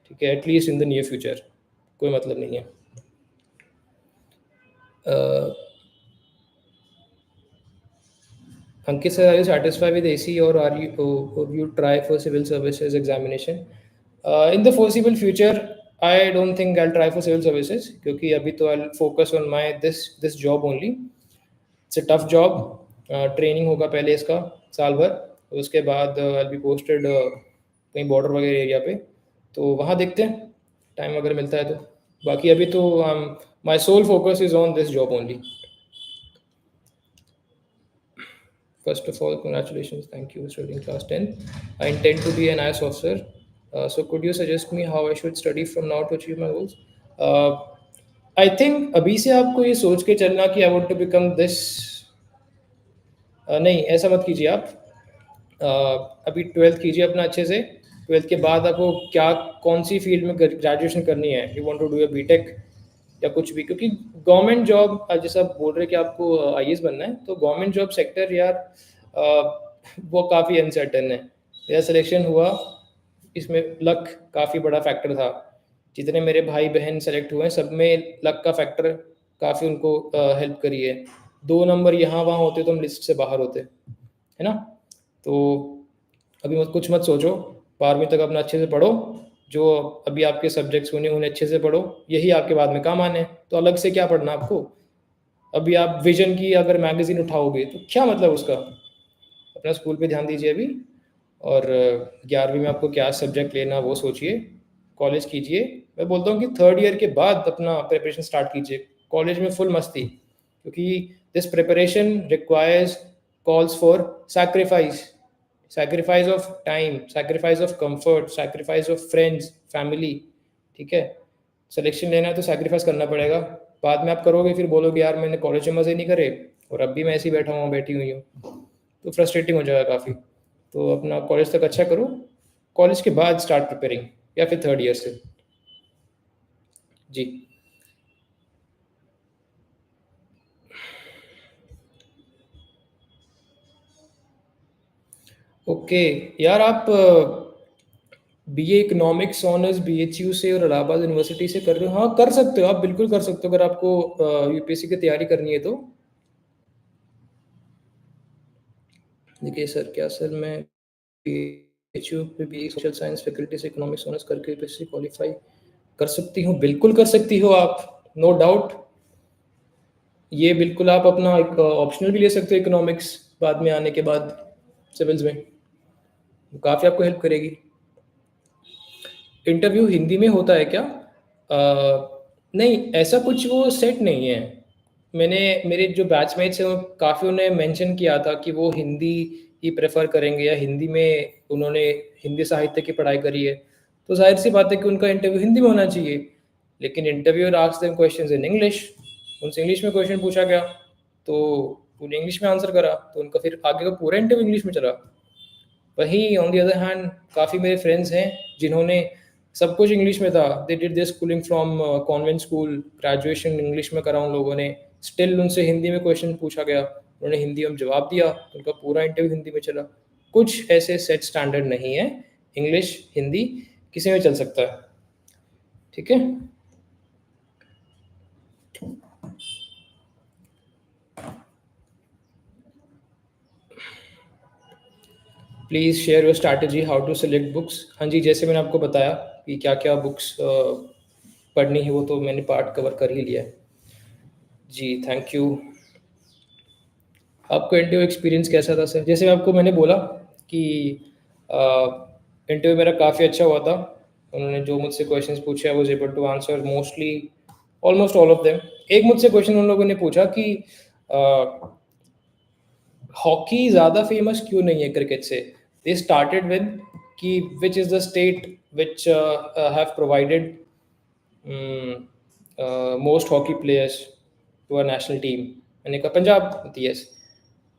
ठीक है, at least in the near future. कोई मतलब नहीं है। Ankit sir, are you satisfied with AC or are you or you try for civil services examination? In the foreseeable future, I don't think I try for civil services, क्योंकि अभी तो I focus on my this job only. It's a tough job. Training होगा पहले इसका साल भर, उसके बाद आई बी पोस्टेड कहीं बॉर्डर वगैरह एरिया पे, तो वहाँ देखते हैं टाइम अगर मिलता है तो। बाकी अभी तो my sole focus is on this job only. First of all, congratulations. Thank you for studying class 10. I intend to be an IAS officer. So, could you suggest me how I should study from now to achieve my goals? Uh, I think अभी से आपको ये सोच के चलना कि I want to become this, नहीं ऐसा मत कीजिए आप। अभी 12th कीजिए अपना अच्छे से। 12th के बाद आपको क्या कौन सी फील्ड में ग्रेजुएशन करनी है, you want to do a BTech या कुछ भी, क्योंकि गवर्नमेंट जॉब जैसा आप बोल रहे हैं कि आपको आईएएस बनना है, तो गवर्नमेंट जॉब सेक्टर यार वो काफ़ी अनसर्टेन है। मेरा सिलेक्शन हुआ, इसमें लक काफ़ी बड़ा फैक्टर था। जितने मेरे भाई बहन सेलेक्ट हुए हैं सब में लक का फैक्टर काफ़ी उनको हेल्प करी है। 2 नंबर यहाँ वहाँ होते तो हम लिस्ट से बाहर होते, है ना। तो अभी मत कुछ मत सोचो, 12वीं तक अपना अच्छे से पढ़ो, जो अभी आपके सब्जेक्ट्स उन्हें उन्हें अच्छे से पढ़ो, यही आपके बाद में काम आने हैं। तो अलग से क्या पढ़ना आपको। अभी आप विजन की अगर मैगजीन उठाओगे तो क्या मतलब उसका। अपना स्कूल पे ध्यान दीजिए अभी, और 11वीं में आपको क्या सब्जेक्ट लेना वो सोचिए, कॉलेज कीजिए। मैं बोलता हूँ कि 3rd ईयर के बाद अपना प्रिपरेशन स्टार्ट कीजिए। कॉलेज में फुल मस्ती, क्योंकि this preparation requires calls for sacrifice, sacrifice of time, sacrifice of comfort, sacrifice of friends, family. ठीक है, सिलेक्शन लेना है तो सैक्रिफाइस करना पड़ेगा। बाद में आप करोगे फिर बोलोगे यार मैंने कॉलेज में मज़े नहीं करे और अब भी मैं ऐसे ही बैठा हूँ बैठी हुई हूँ, तो फ्रस्ट्रेटिंग हो जाएगा काफ़ी। तो अपना कॉलेज तक अच्छा करो, कॉलेज के बाद स्टार्ट प्रिपेयरिंग, या फिर 3rd ईयर से। जी ओके। यार आप बीए इकोनॉमिक्स ऑनर्स बीएचयू से और इलाहाबाद यूनिवर्सिटी से कर रहे हो, हाँ कर सकते हो, आप बिल्कुल कर सकते हो अगर आपको यूपीएससी की तैयारी करनी है तो। देखिए सर, क्या सर मैं बीएचयू पे बी सोशल साइंस फैकल्टी से इकोनॉमिक्स ऑनर्स करके यूपीएससी क्वालिफाई कर सकती हूँ? बिल्कुल कर सकती हो आप, नो डाउट। ये बिल्कुल आप अपना एक ऑप्शनल भी ले सकते हो इकोनॉमिक्स बाद में आने के बाद सिविल्स में, काफ़ी आपको हेल्प करेगी। इंटरव्यू हिंदी में होता है क्या? नहीं, ऐसा कुछ वो सेट नहीं है। मैंने मेरे जो बैचमेट्स हैं, काफ़ी उन्होंने मेंशन किया था कि वो हिंदी ही प्रेफ़र करेंगे या हिंदी में उन्होंने हिंदी साहित्य की पढ़ाई करी है। तो ज़ाहिर-सी बात है कि उनका इंटरव्यू हिंदी में होना चाहिए। लेकिन interviewer asked them questions in English, उनसे इंग्लिश में क्वेश्चन पूछा गया, तो उन्होंने इंग्लिश में आंसर करा, तो उनका फिर आगे का पूरा इंटरव्यू इंग्लिश में चला। वहीं ऑन द अदर हैंड काफ़ी मेरे फ्रेंड्स हैं जिन्होंने सब कुछ इंग्लिश में था, they did their schooling from convent school, graduation English में करा उन लोगों ने, स्टिल उनसे हिंदी में क्वेश्चन पूछा गया, उन्होंने हिंदी में जवाब दिया, तो उनका पूरा इंटरव्यू हिंदी में चला। कुछ ऐसे सेट स्टैंडर्ड नहीं है, इंग्लिश हिंदी किसी में चल सकता है। ठीक है। Please share your strategy how to select books. हाँ जी, जैसे मैंने आपको बताया कि क्या-क्या बुक्स पढ़नी है, वो तो मैंने पार्ट कवर कर ही लिया है। जी, थैंक यू। आपका इंटरव्यू एक्सपीरियंस कैसा था सर? जैसे आपको मैंने बोला कि अ, इंटरव्यू मेरा काफ़ी अच्छा हुआ था। उन्होंने जो मुझसे क्वेश्चंस पूछे I was able to answer mostly almost all of them. एक मुझसे क्वेश्चन उन लोगों ने पूछा कि अ हॉकी ज़्यादा फेमस क्यों नहीं है क्रिकेट से? दे स्टार्टेड विद कि which is the state which have provided most hockey players to a national team. मैंने कहा पंजाब, यस।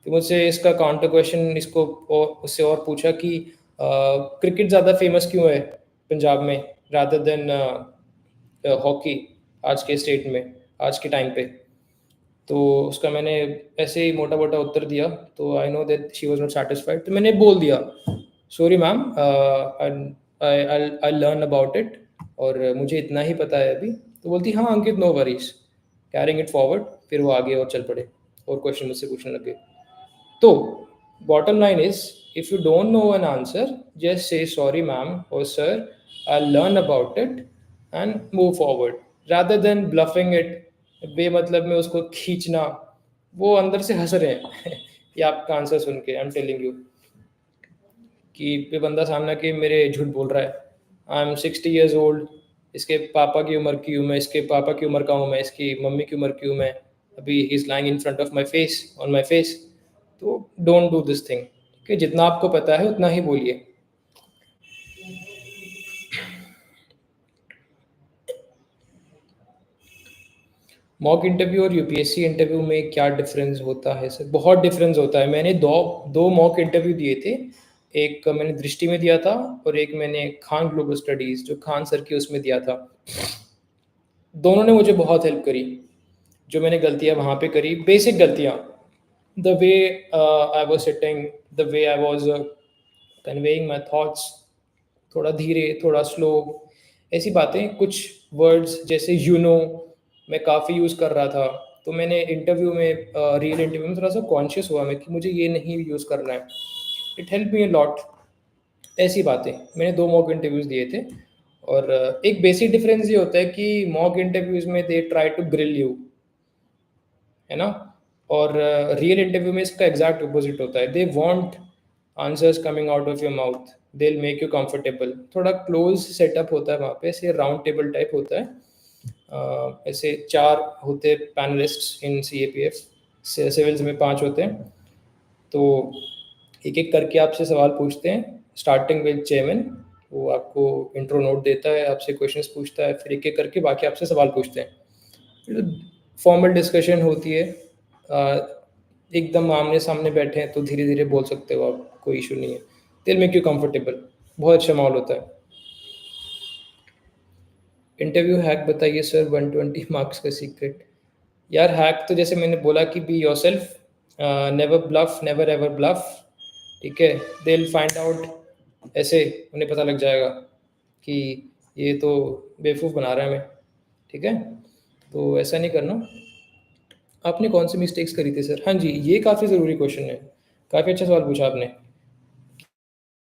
तो मुझसे इसका काउंटर क्वेश्चन इसको और उससे और पूछा कि क्रिकेट ज़्यादा फेमस क्यों है पंजाब में रादर देन हॉकी आज के स्टेट में, आज के टाइम पे। तो उसका मैंने ऐसे ही मोटा-मोटा उत्तर दिया, तो आई know that she was not satisfied, तो मैंने बोल दिया, "sorry ma'am, I learn about it और मुझे इतना ही पता है अभी।" तो बोलती, "हाँ Ankit, no worries, carrying it forward." फिर वो आगे और चल पड़े और क्वेश्चन मुझसे पूछने लग गए। तो bottom line is, if you don't know an answer, just say sorry ma'am और sir, I will learn about it and move forward rather than bluffing it, बेमतलब में उसको खींचना। वो अंदर से हंस रहे हैं ये आपका आंसर सुन के, आई एम टेलिंग यू कि ये बंदा सामने के मेरे झूठ बोल रहा है। आई एम 60 years old, इसके पापा की उम्र की हूँ मैं, इसके पापा की उम्र का हूँ मैं, इसकी मम्मी की उम्र की हूँ मैं, अभी he is lying in front of my face, on my face. तो डोंट डू दिस थिंग कि जितना आपको पता है उतना ही बोलिए। मॉक इंटरव्यू और यूपीएससी इंटरव्यू में क्या डिफरेंस होता है सर? बहुत डिफरेंस होता है। मैंने दो दो मॉक इंटरव्यू दिए थे। एक मैंने दृष्टि में दिया था और एक मैंने खान ग्लोबल स्टडीज़ जो खान सर की उसमें दिया था। दोनों ने मुझे बहुत हेल्प करी। जो मैंने गलतियाँ वहाँ पे करी, बेसिक गलतियाँ, the way I was sitting, the way I was conveying my thoughts, थोड़ा धीरे थोड़ा स्लो, ऐसी बातें। कुछ वर्ड्स जैसे यू नो मैं काफ़ी यूज़ कर रहा था, तो मैंने इंटरव्यू में रियल इंटरव्यू में थोड़ा सा कॉन्शियस हुआ मैं कि मुझे ये नहीं यूज़ करना है। It help me a lot. ऐसी बातें मैंने दो मॉक इंटरव्यूज़ दिए थे। और एक बेसिक डिफरेंस ये होता है कि मॉक इंटरव्यूज़ में they try to grill you, है ना? और रियल इंटरव्यू में इसका एग्जैक्ट अपोजिट होता है। They want answers coming out of your mouth, they will make you comfortable. थोड़ा क्लोज सेटअप होता है वहाँ पे, ऐसे राउंड टेबल टाइप होता है। ऐसे चार होते panellists in C A P F, civils में पांच होते हैं। तो एक एक करके आपसे सवाल पूछते हैं, स्टार्टिंग विद चेयरमैन। वो आपको इंट्रो नोट देता है, आपसे क्वेश्चंस पूछता है, फिर एक एक करके बाकी आपसे सवाल पूछते हैं। फॉर्मल डिस्कशन होती है। अ, एकदम आमने सामने बैठे हैं तो धीरे धीरे बोल सकते हो आप, कोई इशू नहीं है। दिल मेक यू कंफर्टेबल। बहुत अच्छा माहौल होता है। इंटरव्यू हैक बताइए सर, 120 मार्क्स का सीक्रेट। यार हैक तो जैसे मैंने बोला कि be yourself, never bluff, never ever bluff. ठीक है, दे विल फाइंड आउट। ऐसे उन्हें पता लग जाएगा कि ये तो बेवकूफ़ बना रहा है हमें। ठीक है, तो ऐसा नहीं करना। आपने कौन सी मिस्टेक्स करी थी सर? हाँ जी, ये काफ़ी ज़रूरी क्वेश्चन है। काफ़ी अच्छा सवाल पूछा आपने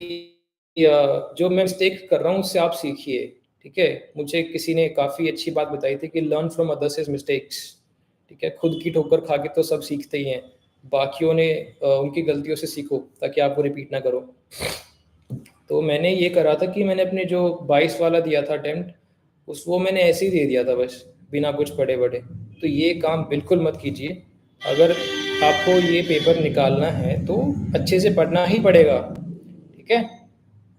कि जो मैं मिस्टेक कर रहा हूँ उससे आप सीखिए। ठीक है, मुझे किसी ने काफ़ी अच्छी बात बताई थी कि लर्न फ्रॉम अदर्स मिस्टेक्स। ठीक है, खुद की ठोकर खा के तो सब सीखते ही हैं। बाकियों ने उनकी गलतियों से सीखो ताकि आप वो रिपीट ना करो। तो मैंने ये करा था कि मैंने अपने जो 22 वाला दिया था अटेम्प्ट, उस वो मैंने ऐसे ही दे दिया था बस, बिना कुछ पढ़े-वढ़े। तो ये काम बिल्कुल मत कीजिए। अगर आपको ये पेपर निकालना है तो अच्छे से पढ़ना ही पड़ेगा। ठीक है?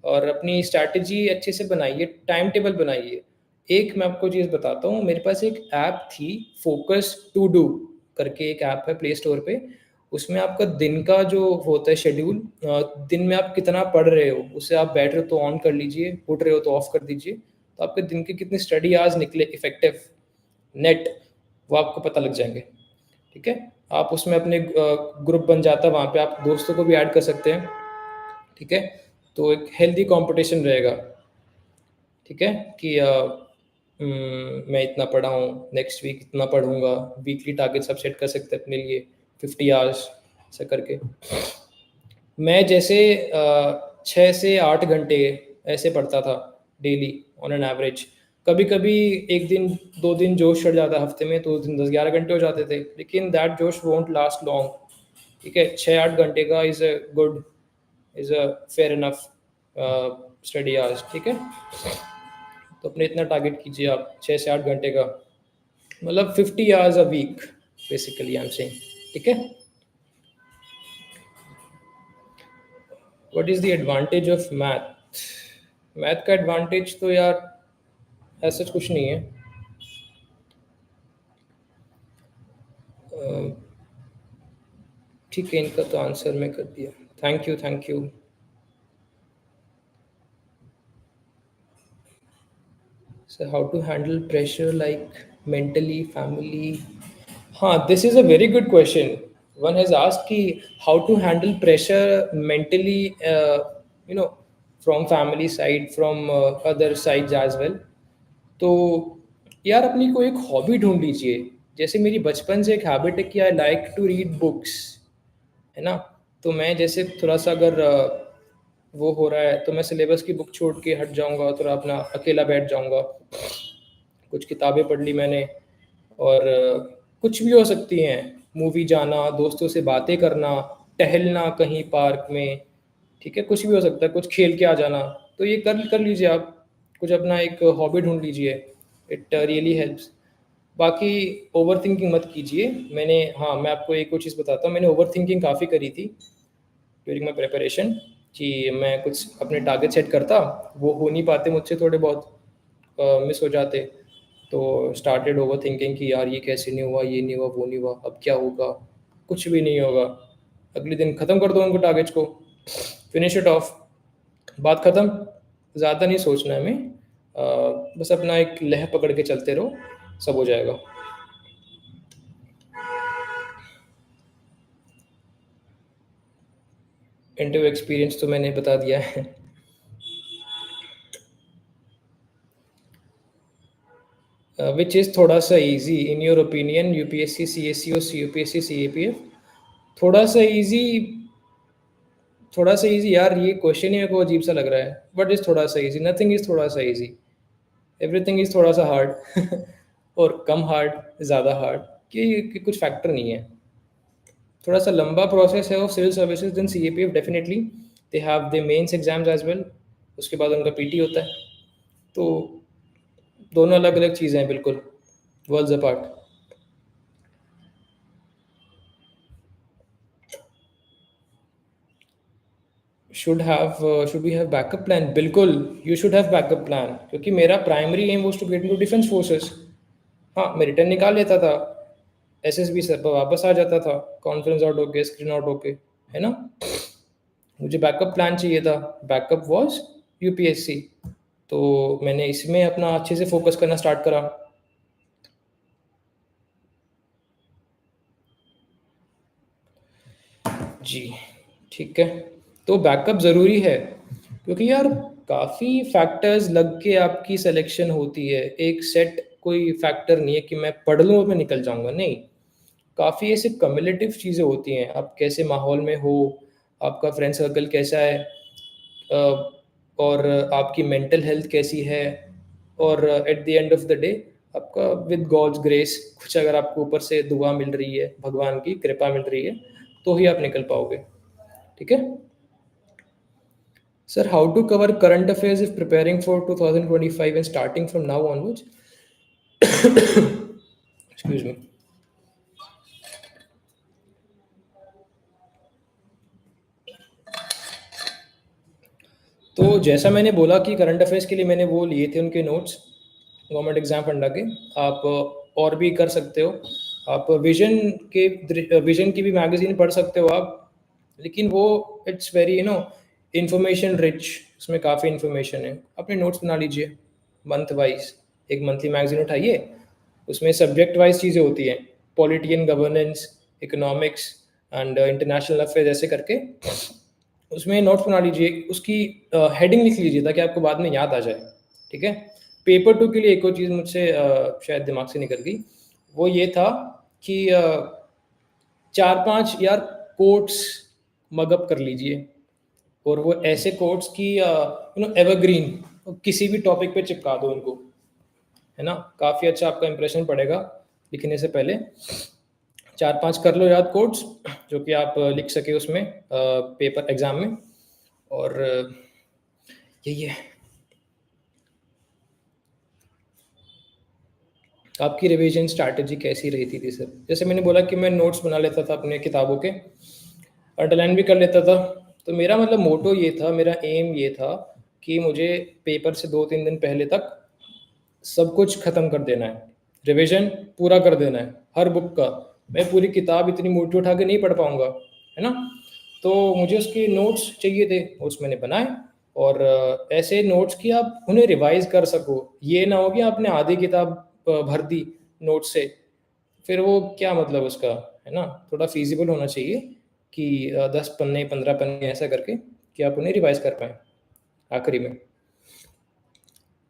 और अपनी स्ट्रैटेजी अच्छे से बनाइए, टाइम टेबल बनाइए। एक मैं आपको चीज़ बताता हूँ, मेरे पास एक ऐप थी, फोकस टू डू करके एक ऐप है प्ले स्टोर पे। उसमें आपका दिन का जो होता है शेड्यूल, दिन में आप कितना पढ़ रहे हो, उसे आप बैठ रहे हो तो ऑन कर लीजिए, उठ रहे हो तो ऑफ कर दीजिए। तो आपके दिन के कितने स्टडी आवर्स निकले इफेक्टिव, नेट, वो आपको पता लग जाएँगे। ठीक है? आप उसमें अपने ग्रुप बन जाता है, वहाँ पे आप दोस्तों को भी ऐड कर सकते हैं। ठीक है? तो एक हेल्दी कॉम्पिटिशन रहेगा। ठीक है? कि मैं इतना पढ़ा हूँ, नेक्स्ट वीक इतना पढ़ूँगा, वीकली टारगेट्स आप सेट कर सकते हैं अपने लिए, 50 आवर्स ऐसा करके। मैं जैसे 6 से 8 घंटे ऐसे पढ़ता था डेली ऑन एन एवरेज। कभी-कभी 1 दिन, 2 दिन जोश चढ़ जाता हफ्ते में, तो उस दिन 10-11 घंटे हो जाते थे। लेकिन दैट जोश वोंट लास्ट लॉन्ग। ठीक है? 6-8 घंटे का is a fair enough study hours. ठीक है? तो अपने इतना टारगेट कीजिए आप 6 से 8 घंटे का, मतलब 50 hours a week basically I am saying. ठीक है? What is the advantage of math? Math का एडवांटेज तो यार ऐसा कुछ नहीं है। अ, ठीक है, इनका तो आंसर मैं कर दिया। Thank you, thank you. Sir how to handle pressure like mentally, family? हाँ, this is a very good question. One has asked कि how to handle pressure mentally, you know, from family side, from other sides as well. तो यार अपनी कोई एक hobby ढूंढ लीजिए। जैसे मेरी बचपन से एक हैबिट है कि I like to read books, है ना? तो मैं जैसे थोड़ा सा अगर वो हो रहा है तो मैं सिलेबस की बुक छोड़ के हट जाऊंगा, थोड़ा अपना अकेला बैठ जाऊंगा। कुछ किताबें पढ़ ली मैंने और कुछ भी हो सकती हैं, मूवी जाना, दोस्तों से बातें करना, टहलना कहीं पार्क में, ठीक है? कुछ भी हो सकता है, कुछ खेल के आ जाना। तो ये कर कर लीजिए आप, कुछ अपना एक हॉबी ढूँढ लीजिए, इट रियली हेल्प्स। बाकी ओवरथिंकिंग मत कीजिए। हाँ, मैं आपको एक और चीज़ बताता हूँ, मैंने ओवरथिंकिंग काफ़ी करी थी ड्यूरिंग माई प्रिपरेशन कि मैं कुछ अपने टारगेट सेट करता, वो हो नहीं पाते मुझसे, थोड़े बहुत मिस हो जाते। तो स्टार्टेड ओवरथिंकिंग कि यार ये कैसे नहीं हुआ, ये नहीं हुआ, वो नहीं हुआ, अब क्या होगा? कुछ भी नहीं होगा। अगले दिन ख़त्म कर दो उनको टारगेट्स को, फिनिश इट ऑफ, बात ख़त्म। ज़्यादा नहीं सोचना है हमें, बस अपना एक लय पकड़ के चलते रहो, सब हो जाएगा। इंटरव्यू एक्सपीरियंस तो मैंने बता दिया है। विच इज़ थोड़ा सा easy in your opinion, UPSC, CSC और सीयूपीएससी, सीएपीएफ? थोड़ा सा इजी, थोड़ा सा इजी यार, ये क्वेश्चन ही मेरे को अजीब सा लग रहा है। बट इज़ थोड़ा सा इजी, नथिंग इज़ थोड़ा सा इजी, एवरीथिंग इज़ थोड़ा सा हार्ड। और कम हार्ड, ज़्यादा हार्ड, कि कुछ फैक्टर नहीं है। थोड़ा सा लंबा प्रोसेस है of civil services then CAPF, definitely they have the mains exams as well, उसके बाद उनका पीटी होता है। तो दोनों अलग अलग चीज़ें हैं, बिल्कुल worlds apart. Should we have backup plan? बिल्कुल, you should have backup plan, क्योंकि मेरा primary aim was to get into defence forces. हाँ, मैं रिटर्न निकाल लेता था, एसएसबी सर पर वापस आ जाता था, कॉन्फ्रेंस आउट होके, स्क्रीन आउट होके, है ना? मुझे बैकअप प्लान चाहिए था, बैकअप वाज यूपीएससी। तो मैंने इसमें अपना अच्छे से फोकस करना स्टार्ट करा। जी, ठीक है। तो बैकअप ज़रूरी है, क्योंकि यार काफ़ी फैक्टर्स लग के आपकी सिलेक्शन होती है। एक सेट कोई फैक्टर नहीं है कि मैं पढ़ लूँ और मैं निकल जाऊँगा, नहीं। काफ़ी ऐसे कम्युलेटिव चीज़ें होती हैं, आप कैसे माहौल में हो, आपका फ्रेंड सर्कल कैसा है, और आपकी मेंटल हेल्थ कैसी है, और at the end of the day आपका विद गॉड्स ग्रेस, कुछ अगर आपको ऊपर से दुआ मिल रही है, भगवान की कृपा मिल रही है, तो ही आप निकल पाओगे, ठीक है? Sir, how to cover current affairs if preparing for 2025 and starting from now onwards? Excuse me. तो जैसा मैंने बोला कि करंट अफेयर्स के लिए मैंने वो लिए थे उनके नोट्स, गवर्नमेंट एग्जाम फंडा के। आप और भी कर सकते हो, आप विजन की भी मैगजीन पढ़ सकते हो आप, लेकिन वो इट्स वेरी इंफॉर्मेशन रिच, उसमें काफ़ी इंफॉर्मेशन है। अपने नोट्स बना लीजिए मंथ वाइज, एक मंथली मैगजीन उठाइए, उसमें सब्जेक्ट वाइज चीज़ें होती हैं, polity and governance, economics and international affairs, ऐसे करके उसमें नोट्स बना लीजिए, उसकी हेडिंग लिख लीजिए ताकि आपको बाद में याद आ जाए, ठीक है? पेपर टू के लिए एक और चीज़ मुझसे शायद दिमाग से निकल गई, वो ये था कि 4-5 यार कोट्स मगअप कर लीजिए, और वो ऐसे कोट्स की एवरग्रीन, किसी भी टॉपिक पे चिपका दो उनको, है ना? काफ़ी अच्छा आपका इंप्रेशन पड़ेगा लिखने से पहले। 4-5 कर लो याद कोट्स, जो कि आप लिख सके उसमें पेपर एग्ज़ाम में, और यही है। आपकी रिवीजन स्ट्रैटेजी कैसी रहती थी सर? जैसे मैंने बोला कि मैं नोट्स बना लेता था अपने किताबों के, अंडरलाइन भी कर लेता था। तो मेरा मतलब मोटो ये था, मेरा एम ये था कि मुझे पेपर से 2-3 दिन पहले तक सब कुछ ख़त्म कर देना है, रिवीजन पूरा कर देना है हर बुक का। मैं पूरी किताब इतनी मोटी उठा के नहीं पढ़ पाऊँगा, है ना? तो मुझे उसके नोट्स चाहिए थे, नोट्स मैंने बनाए, और ऐसे नोट्स कि आप उन्हें रिवाइज़ कर सको। ये ना हो कि आपने आधी किताब भर दी नोट्स से, फिर वो क्या मतलब उसका, है ना? थोड़ा फ़ीज़िबल होना चाहिए कि 10 पन्ने, 15 पन्ने ऐसा करके कि आप उन्हें रिवाइज़ कर पाएँ आखिरी में।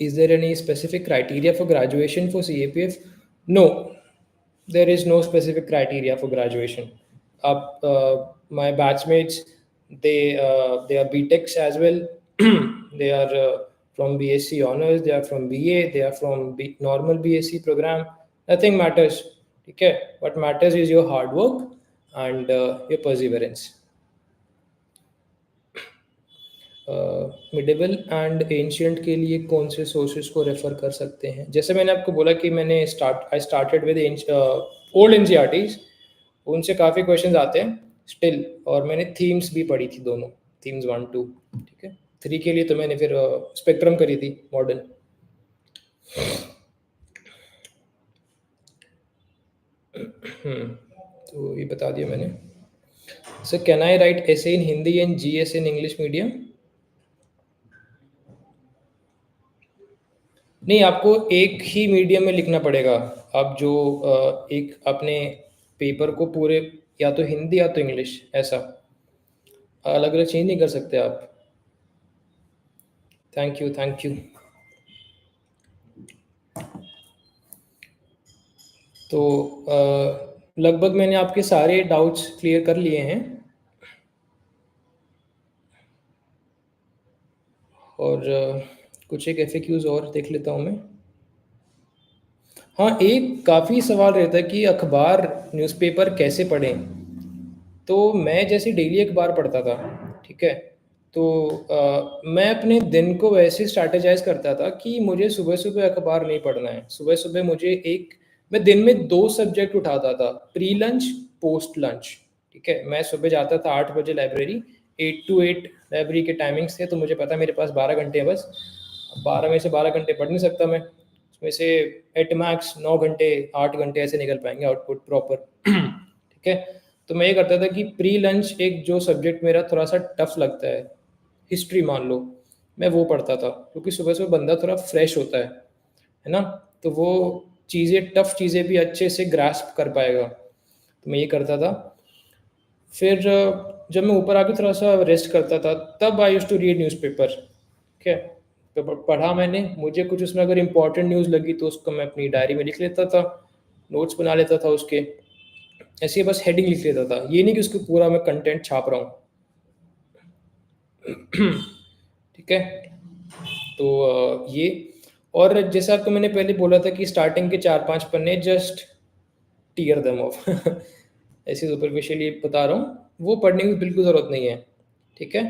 Is there any specific criteria for graduation for CAPF? No, there is no specific criteria for graduation. My batchmates, they are BTechs as well. They are from BSc honors, they are from BA, they are from normal BSc program. Nothing matters. Okay, what matters is your hard work and your perseverance. Medieval and ancient के लिए कौन से sources को refer कर सकते हैं? जैसे मैंने आपको बोला कि मैंने I started with old NCERTs, उनसे काफ़ी क्वेश्चंस आते हैं स्टिल, और मैंने थीम्स भी पढ़ी थी दोनों, थीम्स 1 2, ठीक है। 3 के लिए तो मैंने फिर स्पेक्ट्रम करी थी मॉडर्न। तो ये बता दिया मैंने। Sir can I write essay in Hindi and GS in English medium? नहीं, आपको एक ही मीडियम में लिखना पड़ेगा। आप जो एक अपने पेपर को पूरे या तो हिंदी या तो इंग्लिश, ऐसा अलग अलग चेंज नहीं कर सकते आप। Thank you, thank you. तो लगभग मैंने आपके सारे डाउट्स क्लियर कर लिए हैं, और कुछ एक एफएक्यूज और देख लेता हूँ मैं। हाँ, एक काफ़ी सवाल रहता है कि अखबार न्यूज़पेपर कैसे पढ़ें? तो मैं जैसे डेली अखबार पढ़ता था, ठीक है? तो मैं अपने दिन को वैसे स्ट्रैटेजाइज़ करता था कि मुझे सुबह-सुबह अखबार नहीं पढ़ना है। सुबह-सुबह मुझे मैं दिन में 2 सब्जेक्ट उठाता था, प्री लंच, पोस्ट लंच, ठीक है? मैं सुबह जाता था 8 बजे लाइब्रेरी, 8 टू 8 लाइब्रेरी के टाइमिंग्स थे, तो मुझे पता है मेरे पास 12 घंटे हैं बस। 12 में से 12 घंटे पढ़ नहीं सकता मैं। उसमें से एट मैक्स 9 घंटे, 8 घंटे ऐसे निकल पाएँगे आउटपुट प्रॉपर, ठीक है? तो मैं ये करता था कि प्री लंच एक जो सब्जेक्ट मेरा थोड़ा-सा टफ लगता है, हिस्ट्री मान लो, मैं वो पढ़ता था, क्योंकि सुबह-सुबह बंदा थोड़ा फ्रेश होता है ना? तो वो चीज़ें, टफ चीज़ें भी अच्छे से ग्रास्प कर पाएगा, तो मैं ये करता था। फिर जब मैं ऊपर आके थोड़ा-सा रेस्ट करता था, तब I used to read newspaper, ठीक है? तो पढ़ा मैंने, मुझे कुछ उसमें अगर इम्पोर्टेंट न्यूज़ लगी तो उसको मैं अपनी डायरी में लिख लेता था, नोट्स बना लेता था उसके, ऐसे ही बस हेडिंग लिख लेता था। ये नहीं कि उसको पूरा मैं कंटेंट छाप रहा हूँ। ठीक है? तो ये, और जैसा आपको मैंने पहले बोला था कि स्टार्टिंग के 4-5 पन्ने जस्ट टियर देम ऑफ ऐसे सुपरफिशियली बता रहा हूँ, वो पढ़ने की बिल्कुल ज़रूरत नहीं है, ठीक है?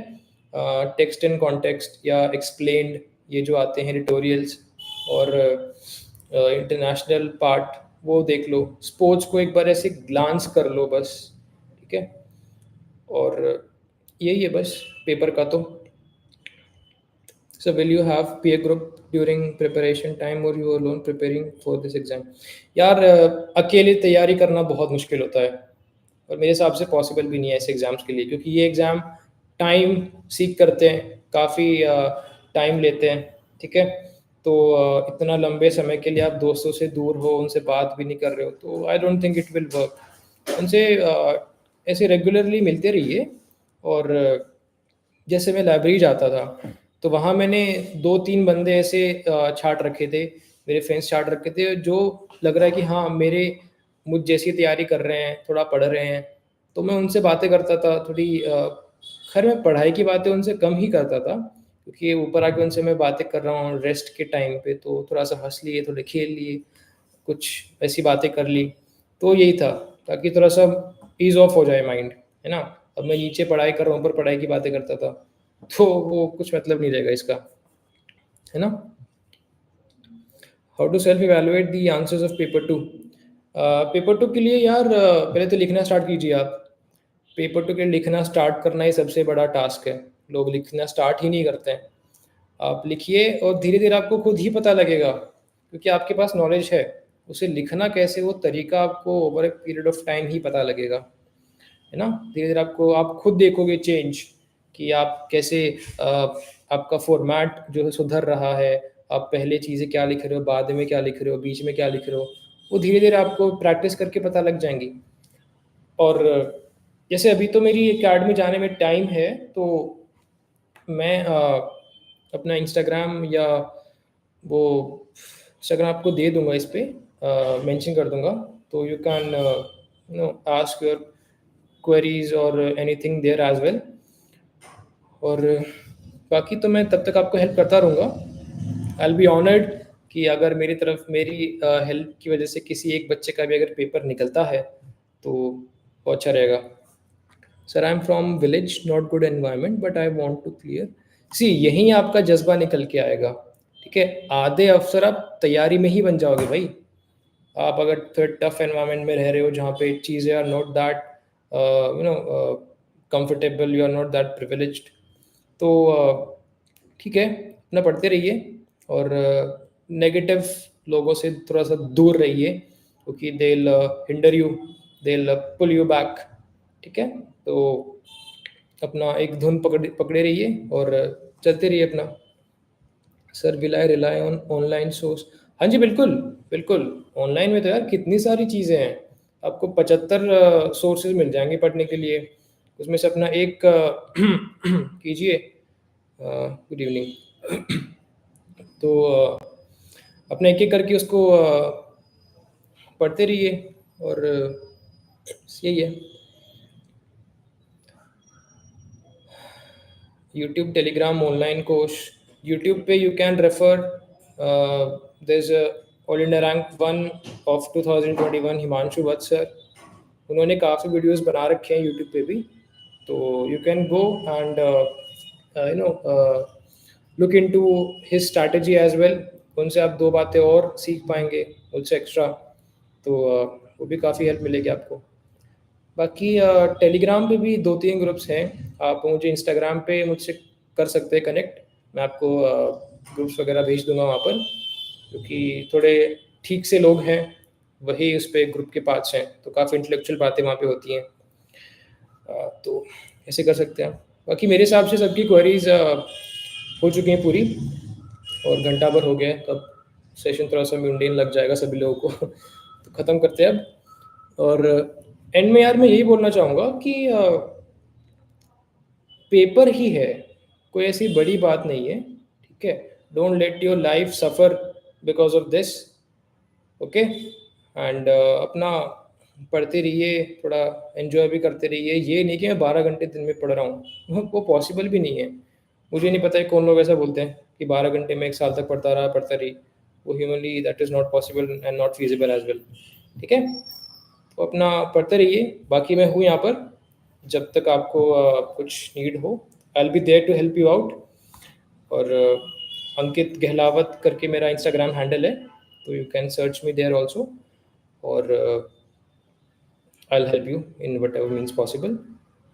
टेक्स्ट एंड कॉन्टेक्स्ट या एक्सप्लेन्ड, ये जो आते हैं एडिटोरियल्स, और इंटरनेशनल पार्ट, वो देख लो। स्पोर्ट्स को एक बार ऐसे ग्लांस कर लो बस, ठीक है? और यही है बस पेपर का तो। So will you have peer group during preparation time or you alone preparing for this exam? यार अकेले तैयारी करना बहुत मुश्किल होता है, और मेरे हिसाब से पॉसिबल भी नहीं है ऐसे एग्ज़ाम्स के लिए, क्योंकि ये एग्ज़ाम टाइम सीक करते हैं, काफ़ी टाइम लेते हैं, ठीक है? तो इतना लंबे समय के लिए आप दोस्तों से दूर हो, उनसे बात भी नहीं कर रहे हो, तो आई don't think it will work. उनसे ऐसे रेगुलरली मिलते रहिए, और जैसे मैं लाइब्रेरी जाता था, तो वहाँ मैंने 2-3 बंदे ऐसे छाँट रखे थे, मेरे फ्रेंड्स छाँट रखे थे, जो लग रहा है कि हाँ, मुझ जैसी तैयारी कर रहे हैं, थोड़ा पढ़ रहे हैं, तो मैं उनसे बातें करता था थोड़ी। खैर मैं पढ़ाई की बातें उनसे कम ही करता था, क्योंकि ऊपर आके उनसे मैं बातें कर रहा हूँ रेस्ट के टाइम पे, तो थोड़ा-सा हँस लिए, थोड़े खेल लिए, कुछ ऐसी बातें कर ली, तो यही था, ताकि थोड़ा-सा ईज़ ऑफ हो जाए माइंड, है ना? अब मैं नीचे पढ़ाई कर रहा हूँ, ऊपर पढ़ाई की बातें करता था, तो वो कुछ मतलब नहीं रहेगा इसका, है ना? How to self evaluate the answers of paper 2? Paper 2 के लिए यार पहले तो लिखना स्टार्ट कीजिए आप। पेपर 2 के लिए लिखना स्टार्ट करना ही सबसे बड़ा टास्क है। लोग लिखना स्टार्ट ही नहीं करते हैं। आप लिखिए और धीरे-धीरे आपको खुद ही पता लगेगा, क्योंकि आपके पास नॉलेज है। उसे लिखना कैसे, वो तरीका आपको over a period of time ही पता लगेगा, है ना? धीरे-धीरे आप खुद देखोगे चेंज, कि आप कैसे अ, आपका फ़ॉर्मेट जो है सुधर रहा है, आप पहले चीज़ें क्या लिख रहे हो, बाद में क्या लिख रहे हो, बीच में क्या लिख रहे हो, वो धीरे-धीरे आपको प्रैक्टिस करके पता लग जाएँगी। और जैसे अभी तो मेरी अकेडमी जाने में टाइम है, तो मैं अपना इंस्टाग्राम या वो इंस्टाग्राम आपको दे दूँगा, इस पे मेंशन कर दूँगा, तो you can ask your queries और एनीथिंग देयर एज़ वेल। और बाकी तो मैं तब तक आपको हेल्प करता रहूँगा। आई विल बी ऑनर्ड कि अगर मेरी तरफ मेरी हेल्प की वजह से किसी एक बच्चे का भी अगर पेपर निकलता है तो वो अच्छा रहेगा। Sir I am from village, not good environment but I want to clear. See यहीं आपका जज्बा निकल के आएगा, ठीक है। आधे अफसर आप तैयारी में ही बन जाओगे भाई। आप अगर थोड़ा टफ एनवायरनमेंट में रह रहे हो जहाँ पे चीज़ें are not that you know comfortable, you are not that privileged, तो ठीक है अपना पढ़ते रहिए और नेगेटिव लोगों से थोड़ा सा दूर रहिए क्योंकि they hinder you, they pull you back, ठीक है। तो अपना एक धुन पकड़े पकड़े रहिए और चलते रहिए अपना। Sir will I rely on online source? हाँ जी बिल्कुल, बिल्कुल। ऑनलाइन में तो यार कितनी सारी चीज़ें हैं, आपको 75 सोर्सेज मिल जाएंगे पढ़ने के लिए। उसमें से अपना एक कीजिए। Good evening. तो अपना एक एक करके उसको पढ़ते रहिए और यही है। YouTube, Telegram, online course. YouTube पे you can refer this all India rank one of 2021 Himanshu Vats sir. उन्होंने काफ़ी वीडियोस बना रखे हैं यूट्यूब पे भी, तो you can go and you know look into his strategy as well. उनसे आप दो बातें और सीख पाएंगे उनसे एक्स्ट्रा, तो वो भी काफ़ी हेल्प मिलेगी आपको। बाकी टेलीग्राम पे भी दो तीन ग्रुप्स हैं, आप मुझे इंस्टाग्राम पे मुझसे कर सकते हैं कनेक्ट। मैं आपको ग्रुप्स वगैरह भेज दूंगा वहाँ पर, क्योंकि थोड़े ठीक से लोग हैं वही उस पर ग्रुप के पास हैं, तो काफ़ी इंटेलेक्चुअल बातें वहाँ पे होती हैं। तो ऐसे कर सकते हैं। बाकी मेरे हिसाब से सबकी क्वेरीज हो चुकी हैं पूरी, और घंटा भर हो गया है, तब सेशन थोड़ा सा म्यूंडेन लग जाएगा सभी लोगों को। तो ख़त्म करते हैं अब। और एंड में यार मैं यही बोलना चाहूँगा कि पेपर ही है, कोई ऐसी बड़ी बात नहीं है, ठीक है। Don't let your life suffer because of this, okay. And अपना पढ़ते रहिए, थोड़ा एंजॉय भी करते रहिए। ये नहीं कि मैं 12 घंटे दिन में पढ़ रहा हूँ, वो पॉसिबल भी नहीं है। मुझे नहीं पता है कौन लोग ऐसा बोलते हैं कि 12 घंटे में एक साल तक पढ़ता रही। वो humanly that is not possible and not feasible as well, ठीक है। तो अपना पढ़ते रहिए। बाकी मैं हूँ यहाँ पर, जब तक आपको कुछ नीड हो I will be there to help you out. और अंकित गहलावत करके मेरा इंस्टाग्राम हैंडल है, तो you can search me there also, और I will help you in whatever means possible.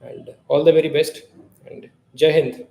And all the very best, and Jai Hind.